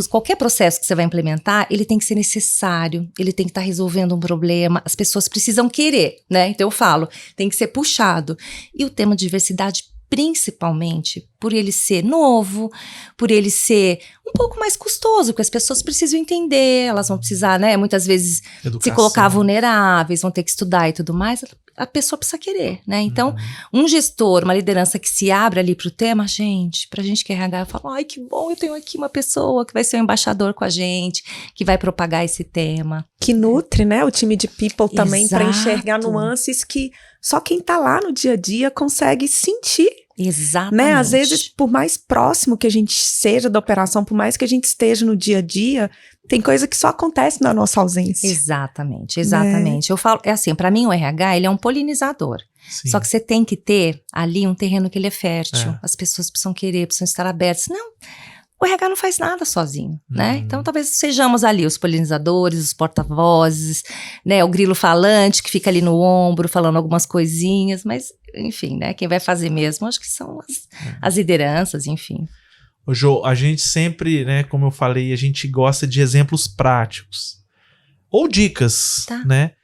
qualquer processo que você vai implementar, ele tem que ser necessário, ele tem que estar resolvendo um problema, as pessoas precisam querer, né? Então eu falo, tem que ser puxado. E o tema de diversidade, principalmente por ele ser novo, por ele ser um pouco mais custoso, porque as pessoas precisam entender, elas vão precisar, né, muitas vezes se colocar vulneráveis, vão ter que estudar e tudo mais, a pessoa precisa querer, né? Então, um gestor, uma liderança que se abre ali pro tema, gente, pra gente que é RH, eu falo, ai, que bom, eu tenho aqui uma pessoa que vai ser um embaixador com a gente, que vai propagar esse tema. Que nutre, né, o time de people também para enxergar nuances que só quem tá lá no dia a dia consegue sentir. Exatamente. Né? Às vezes, por mais próximo que a gente seja da operação, por mais que a gente esteja no dia a dia, tem coisa que só acontece na nossa ausência. Exatamente. Né? Eu falo, é assim, para mim o RH, ele é um polinizador. Sim. Só que você tem que ter ali um terreno que ele é fértil. As pessoas precisam querer, precisam estar abertas. Não, o RH não faz nada sozinho, né? Então, talvez sejamos ali os polinizadores, os porta-vozes, né? O grilo falante que fica ali no ombro falando algumas coisinhas, mas, enfim, né? Quem vai fazer mesmo, acho que são as lideranças, enfim. Ô, Jô, a gente sempre, né, como eu falei, a gente gosta de exemplos práticos. Ou dicas, né?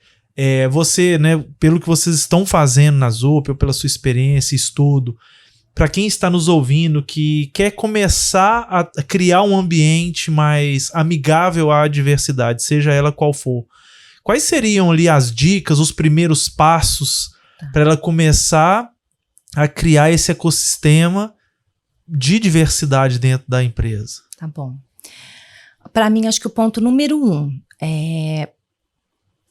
Você, né, pelo que vocês estão fazendo na ZUP, ou pela sua experiência, estudo, para quem está nos ouvindo que quer começar a criar um ambiente mais amigável à diversidade, seja ela qual for, quais seriam ali as dicas, os primeiros passos para ela começar a criar esse ecossistema de diversidade dentro da empresa? Tá bom. Para mim, acho que o ponto número 1 é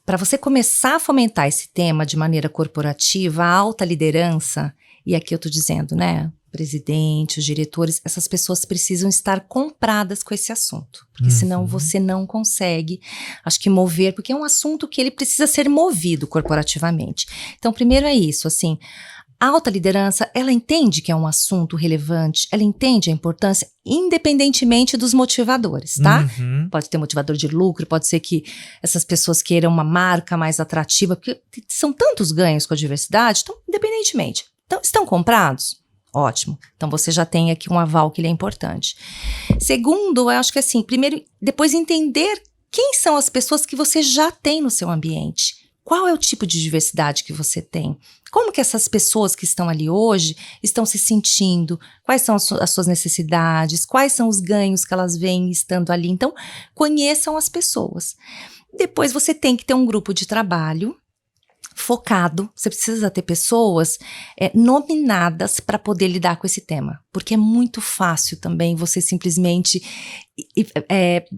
para você começar a fomentar esse tema de maneira corporativa, a alta liderança. E aqui eu tô dizendo, né, presidente, os diretores, essas pessoas precisam estar compradas com esse assunto. Porque senão você não consegue, acho que mover, porque é um assunto que ele precisa ser movido corporativamente. Então, primeiro é isso, assim, a alta liderança, ela entende que é um assunto relevante, ela entende a importância, independentemente dos motivadores, tá? Pode ter motivador de lucro, pode ser que essas pessoas queiram uma marca mais atrativa, porque são tantos ganhos com a diversidade, então, independentemente. Então, estão comprados? Ótimo. Então, você já tem aqui um aval que ele é importante. Segundo, eu acho que assim, primeiro, depois entender quem são as pessoas que você já tem no seu ambiente. Qual é o tipo de diversidade que você tem? Como que essas pessoas que estão ali hoje estão se sentindo? Quais são as suas necessidades? Quais são os ganhos que elas veem estando ali? Então, conheçam as pessoas. Depois, você tem que ter um grupo de trabalho focado, você precisa ter pessoas nominadas para poder lidar com esse tema, porque é muito fácil também você simplesmente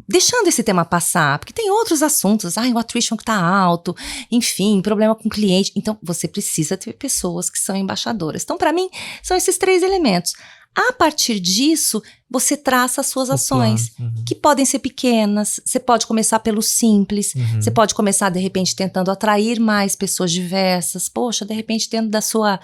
deixando esse tema passar, porque tem outros assuntos, o attrition que tá alto, enfim, problema com o cliente, então você precisa ter pessoas que são embaixadoras. Então, para mim, são esses 3 elementos. A partir disso, você traça as suas ações, que podem ser pequenas, você pode começar pelo simples, você pode começar, de repente, tentando atrair mais pessoas diversas. Poxa, de repente, dentro da sua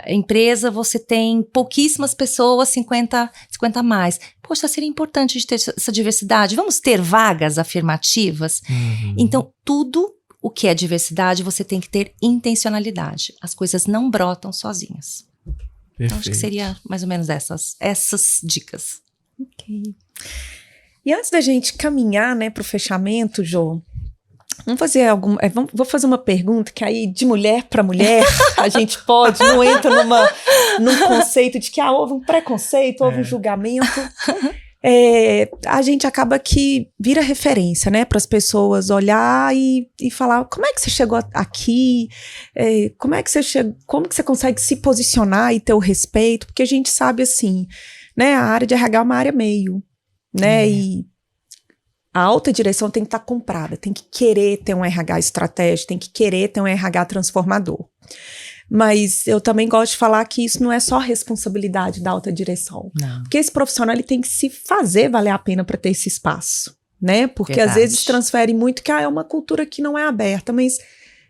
empresa, você tem pouquíssimas pessoas, 50 a mais. Poxa, seria importante a gente ter essa diversidade. Vamos ter vagas afirmativas? Então, tudo o que é diversidade, você tem que ter intencionalidade. As coisas não brotam sozinhas. Então, acho que seria mais ou menos essas dicas. Ok. E antes da gente caminhar, né, para o fechamento, Jô, vou fazer uma pergunta que aí, de mulher para mulher, a gente não entra num conceito de que houve um preconceito, houve um julgamento. A gente acaba que vira referência, né, para as pessoas olhar e falar, como é que você chegou aqui, como que você consegue se posicionar e ter o respeito, porque a gente sabe assim, né, a área de RH é uma área meio, né, e a alta direção tem que estar comprada, tem que querer ter um RH estratégico, tem que querer ter um RH transformador. Mas eu também gosto de falar que isso não é só responsabilidade da alta direção. Não. Porque esse profissional ele tem que se fazer valer a pena para ter esse espaço, né? Porque Verdade. às vezes transfere muito que é uma cultura que não é aberta, mas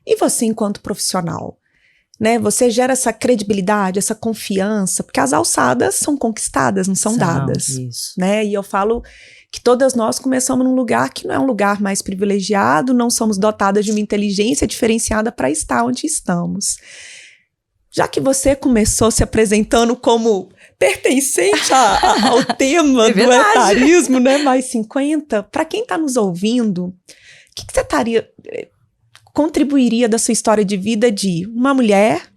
e você enquanto profissional? Né? Você gera essa credibilidade, essa confiança, porque as alçadas são conquistadas, não são dadas. Isso. Né? E eu falo que todas nós começamos num lugar que não é um lugar mais privilegiado, não somos dotadas de uma inteligência diferenciada para estar onde estamos. Já que você começou se apresentando como pertencente ao tema do etarismo, né, mais 50, para quem está nos ouvindo, o que você contribuiria da sua história de vida de uma mulher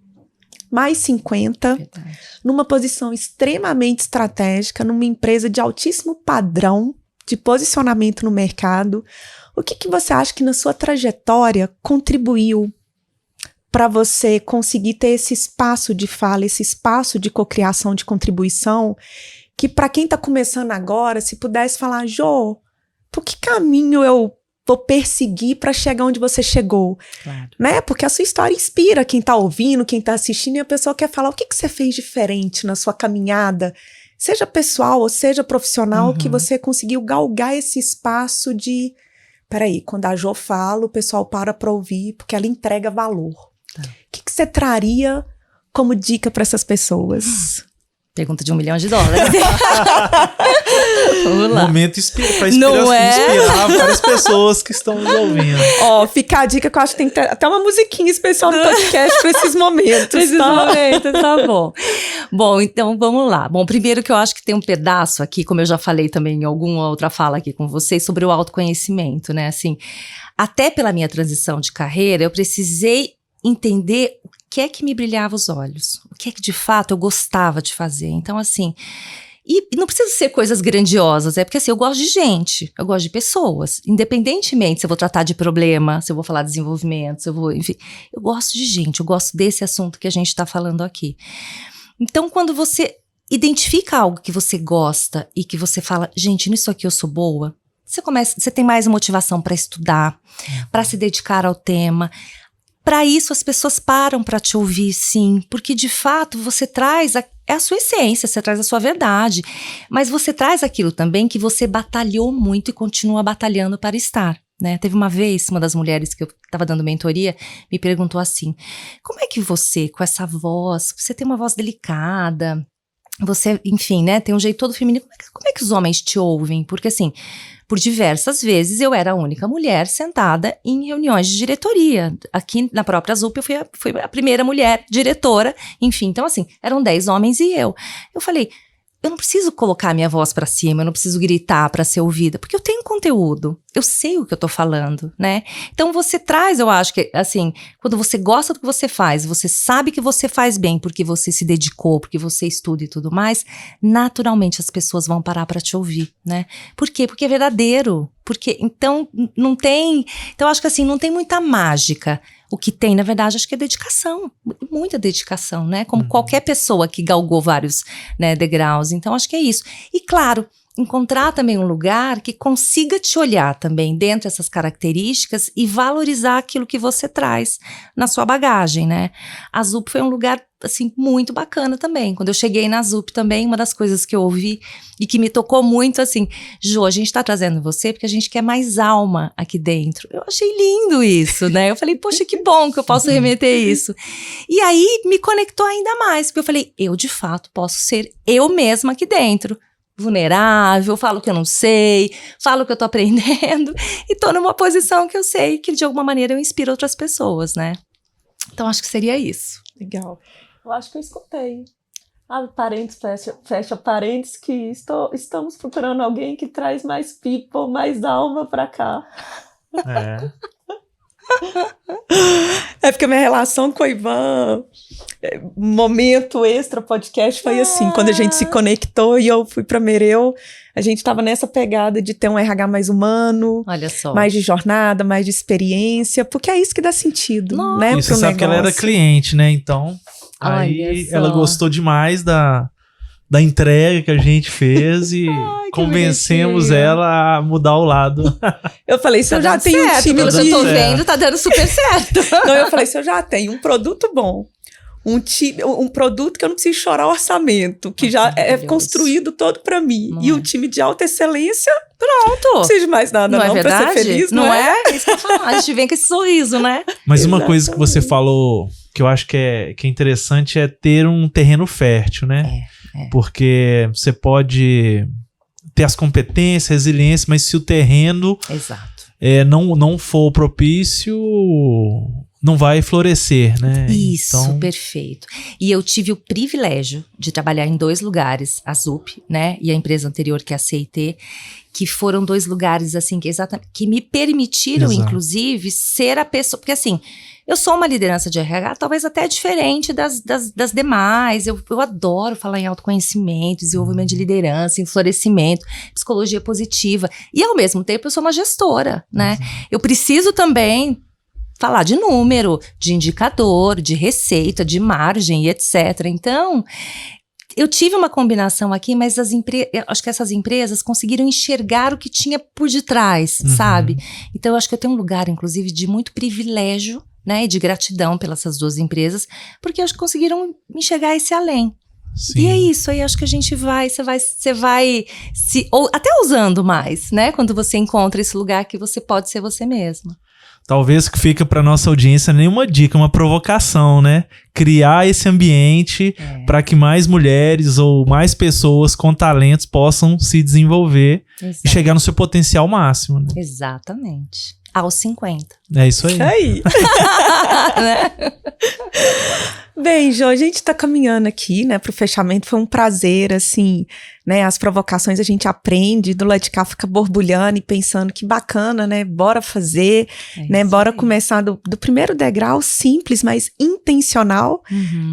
mais 50, Verdade. numa posição extremamente estratégica, numa empresa de altíssimo padrão de posicionamento no mercado? O que você acha que na sua trajetória contribuiu para você conseguir ter esse espaço de fala, esse espaço de cocriação, de contribuição, que para quem está começando agora, se pudesse falar, Jô, por que caminho eu vou perseguir para chegar onde você chegou? Claro. Né? Porque a sua história inspira quem está ouvindo, quem está assistindo, e a pessoa quer falar o que você fez diferente na sua caminhada, seja pessoal ou seja profissional, que você conseguiu galgar esse espaço de, peraí, quando a Jô fala, o pessoal para ouvir, porque ela entrega valor. Tá. O que você traria como dica para essas pessoas? Pergunta de $1 milhão. Vamos lá. Momento para inspirar várias pessoas que estão nos ouvindo. Ó, fica a dica que eu acho que tem que ter até uma musiquinha especial no podcast para esses momentos. Tá bom. Bom, então vamos lá. Bom, primeiro que eu acho que tem um pedaço aqui, como eu já falei também em alguma outra fala aqui com vocês, sobre o autoconhecimento, né? Assim, até pela minha transição de carreira, eu precisei entender o que é que me brilhava os olhos, o que é que de fato eu gostava de fazer. Então, assim, e não precisa ser coisas grandiosas, porque assim, eu gosto de gente, eu gosto de pessoas, independentemente se eu vou tratar de problema, se eu vou falar de desenvolvimento, se eu vou, enfim, eu gosto de gente, eu gosto desse assunto que a gente está falando aqui. Então, quando você identifica algo que você gosta e que você fala, gente, nisso aqui eu sou boa, você tem mais motivação para estudar, para se dedicar ao tema. Para isso, as pessoas param para te ouvir, sim, porque de fato você traz a sua essência, você traz a sua verdade, mas você traz aquilo também que você batalhou muito e continua batalhando para estar, né? Teve uma vez, uma das mulheres que eu estava dando mentoria, me perguntou assim, como é que você, com essa voz, você tem uma voz delicada, você, enfim, né, tem um jeito todo feminino, como é que os homens te ouvem? Porque assim, por diversas vezes eu era a única mulher sentada em reuniões de diretoria. Aqui na própria ZUP eu fui a primeira mulher diretora, enfim, então assim, eram 10 homens e eu. Eu falei, eu não preciso colocar a minha voz pra cima, eu não preciso gritar pra ser ouvida, porque eu tenho conteúdo, eu sei o que eu tô falando, né? Então você traz, eu acho que, assim, quando você gosta do que você faz, você sabe que você faz bem porque você se dedicou, porque você estuda e tudo mais, naturalmente as pessoas vão parar pra te ouvir, né? Por quê? Porque é verdadeiro, porque, então, não tem, então eu acho que assim, não tem muita mágica. O que tem, na verdade, acho que é dedicação, muita dedicação, né? Como qualquer pessoa que galgou vários, né, degraus. Então, acho que é isso. E, claro, encontrar também um lugar que consiga te olhar também dentro dessas características e valorizar aquilo que você traz na sua bagagem, né? A ZUP foi um lugar, assim, muito bacana também. Quando eu cheguei na ZUP também, uma das coisas que eu ouvi e que me tocou muito, assim, Jo, a gente tá trazendo você porque a gente quer mais alma aqui dentro. Eu achei lindo isso, né? Eu falei, poxa, que bom que eu posso remeter isso. E aí me conectou ainda mais, porque eu falei, eu de fato posso ser eu mesma aqui dentro. Vulnerável, falo que eu não sei, falo que eu tô aprendendo e tô numa posição que eu sei que de alguma maneira eu inspiro outras pessoas, né? Então acho que seria isso. Legal. Eu acho que eu escutei. Abre parênteses, fecha parênteses, que estamos procurando alguém que traz mais people, mais alma pra cá. É porque a minha relação com o Ivan, momento extra podcast, foi assim, quando a gente se conectou e eu fui pra Mereu, a gente tava nessa pegada de ter um RH mais humano, olha só, mais de jornada, mais de experiência, porque é isso que dá sentido, né? E você sabe que ela era cliente, né? Então, aí ela gostou demais da entrega que a gente fez e convencemos ela a mudar o lado. Eu falei, se eu já tenho um time pelo que eu tô vendo, tá dando super certo. Não, eu falei, se eu já tenho um produto bom, um produto que eu não preciso chorar o orçamento, que já é construído todo pra mim, e um time de alta excelência, pronto. Não preciso de mais nada não é pra ser feliz, não é? Isso que eu falo, a gente vem com esse sorriso, né? Mas uma coisa que você falou, que eu acho que é interessante, é ter um terreno fértil, né? Porque você pode ter as competências, resiliência, mas se o terreno não for propício, não vai florescer, né? Isso, então... perfeito. E eu tive o privilégio de trabalhar em 2 lugares, a ZUP, né? E a empresa anterior, que é a CIT, que foram 2 lugares, assim, que me permitiram, inclusive, ser a pessoa... Porque, assim, eu sou uma liderança de RH, talvez até diferente das demais. Eu adoro falar em autoconhecimento, desenvolvimento de liderança, em florescimento, psicologia positiva. E, ao mesmo tempo, eu sou uma gestora, né? Eu preciso também falar de número, de indicador, de receita, de margem e etc. Então, eu tive uma combinação aqui, mas acho que essas empresas conseguiram enxergar o que tinha por detrás, sabe? Então, eu acho que eu tenho um lugar, inclusive, de muito privilégio, né, e de gratidão pelas essas 2 empresas, porque acho que conseguiram enxergar esse além. Sim. E é isso, aí acho que a gente você vai ou até usando mais, né, quando você encontra esse lugar que você pode ser você mesmo. Talvez que fica para nossa audiência nenhuma dica, uma provocação, né? Criar esse ambiente para que mais mulheres ou mais pessoas com talentos possam se desenvolver e chegar no seu potencial máximo, né? Exatamente. Aos 50. É isso aí. Né? Bem, Jo, a gente tá caminhando aqui, né, pro fechamento. Foi um prazer, assim, né, as provocações a gente aprende, do lado de cá fica borbulhando e pensando que bacana, né, bora fazer, né, bora começar do primeiro degrau, simples, mas intencional,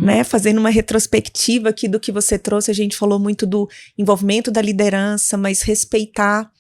né, fazendo uma retrospectiva aqui do que você trouxe. A gente falou muito do envolvimento da liderança, mas respeitar,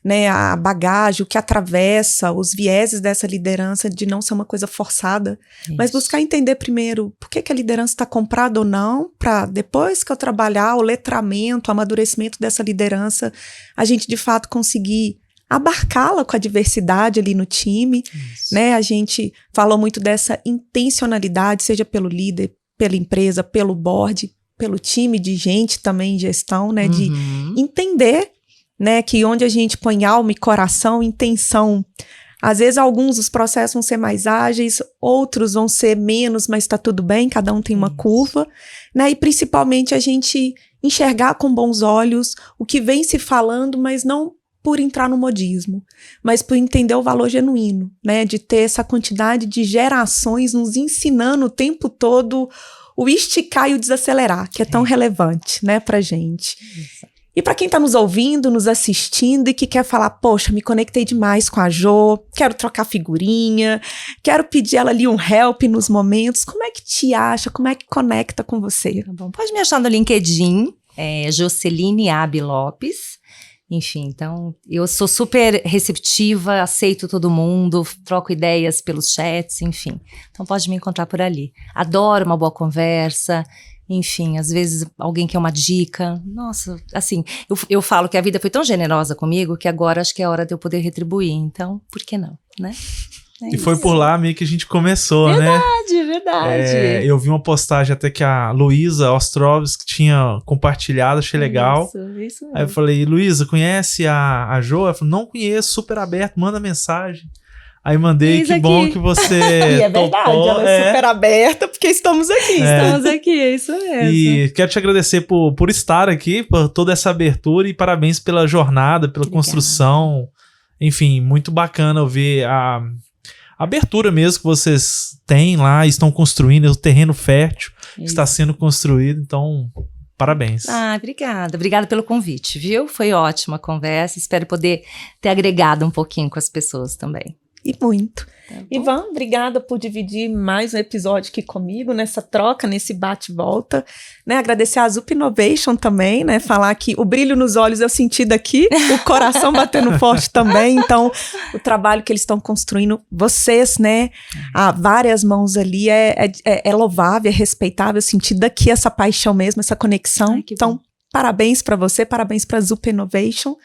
né, a bagagem, o que atravessa, os vieses dessa liderança, de não ser uma coisa forçada, mas buscar entender primeiro por que a liderança está comprada ou não, para depois que eu trabalhar o letramento, o amadurecimento dessa liderança, a gente de fato conseguir abarcá-la com a diversidade ali no time, né? A gente falou muito dessa intencionalidade, seja pelo líder, pela empresa, pelo board, pelo time de gente também, gestão, né? De entender, né, que onde a gente põe alma e coração, intenção, às vezes alguns dos processos vão ser mais ágeis, outros vão ser menos, mas tá tudo bem, cada um tem uma curva, né, e principalmente a gente enxergar com bons olhos o que vem se falando, mas não por entrar no modismo, mas por entender o valor genuíno, né, de ter essa quantidade de gerações nos ensinando o tempo todo o esticar e o desacelerar, que é tão relevante, né, pra gente. E para quem está nos ouvindo, nos assistindo e que quer falar, poxa, me conectei demais com a Jo, quero trocar figurinha, quero pedir ela ali um help nos momentos, como é que te acha, como é que conecta com você? Tá bom. Pode me achar no LinkedIn, Joceline Abi Lopes, Enfim, então eu sou super receptiva, aceito todo mundo, troco ideias pelos chats, enfim. Então pode me encontrar por ali. Adoro uma boa conversa, enfim, às vezes alguém quer uma dica. Nossa, assim, eu falo que a vida foi tão generosa comigo que agora acho que é hora de eu poder retribuir. Então, por que não, né? E foi por lá meio que a gente começou, né? Verdade. Eu vi uma postagem até que a Luísa Ostrovski tinha compartilhado, achei legal. Isso mesmo. Aí eu falei, Luísa, conhece a Jo? Ela falou, não conheço, super aberto, manda mensagem. Aí mandei, Eis que aqui. bom que você E é verdade, topou. ela é super aberta, porque estamos aqui. Estamos aqui, é isso mesmo. E quero te agradecer por estar aqui, por toda essa abertura e parabéns pela jornada, pela Obrigada. construção. Enfim, muito bacana ouvir a abertura mesmo que vocês têm lá, estão construindo, o terreno fértil que está sendo construído. Então, parabéns. Obrigada. Obrigada pelo convite, viu? Foi ótima a conversa. Espero poder ter agregado um pouquinho com as pessoas também. E muito. Tá bom? Ivan, obrigada por dividir mais um episódio aqui comigo, nessa troca, nesse bate-volta, né? Agradecer a Zup Innovation também, né? Falar que o brilho nos olhos eu senti daqui, o coração batendo forte também, então o trabalho que eles estão construindo, vocês, né? Há várias mãos ali, é louvável, é respeitável, eu senti daqui essa paixão mesmo, essa conexão, Ai, que então bom. parabéns para você, parabéns para a Zup Innovation.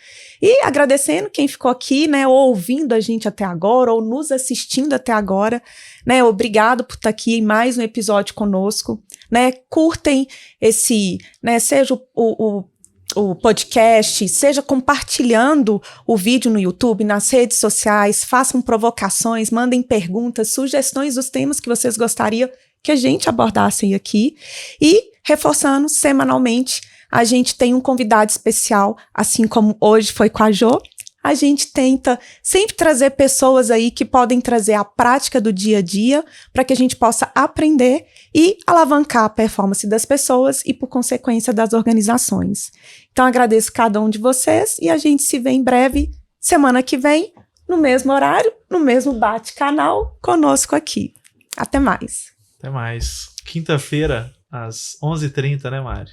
E agradecendo quem ficou aqui, né, ou ouvindo a gente até agora, ou nos assistindo até agora, né, obrigado por estar aqui em mais um episódio conosco, né, curtem esse, né, seja o podcast, seja compartilhando o vídeo no YouTube, nas redes sociais, façam provocações, mandem perguntas, sugestões dos temas que vocês gostariam que a gente abordasse aqui, e reforçando semanalmente, a gente tem um convidado especial, assim como hoje foi com a Jo. A gente tenta sempre trazer pessoas aí que podem trazer a prática do dia a dia para que a gente possa aprender e alavancar a performance das pessoas e, por consequência, das organizações. Então, agradeço cada um de vocês e a gente se vê em breve, semana que vem, no mesmo horário, no mesmo bate-canal, conosco aqui. Até mais. Até mais. Quinta-feira, às 11h30, né, Mari?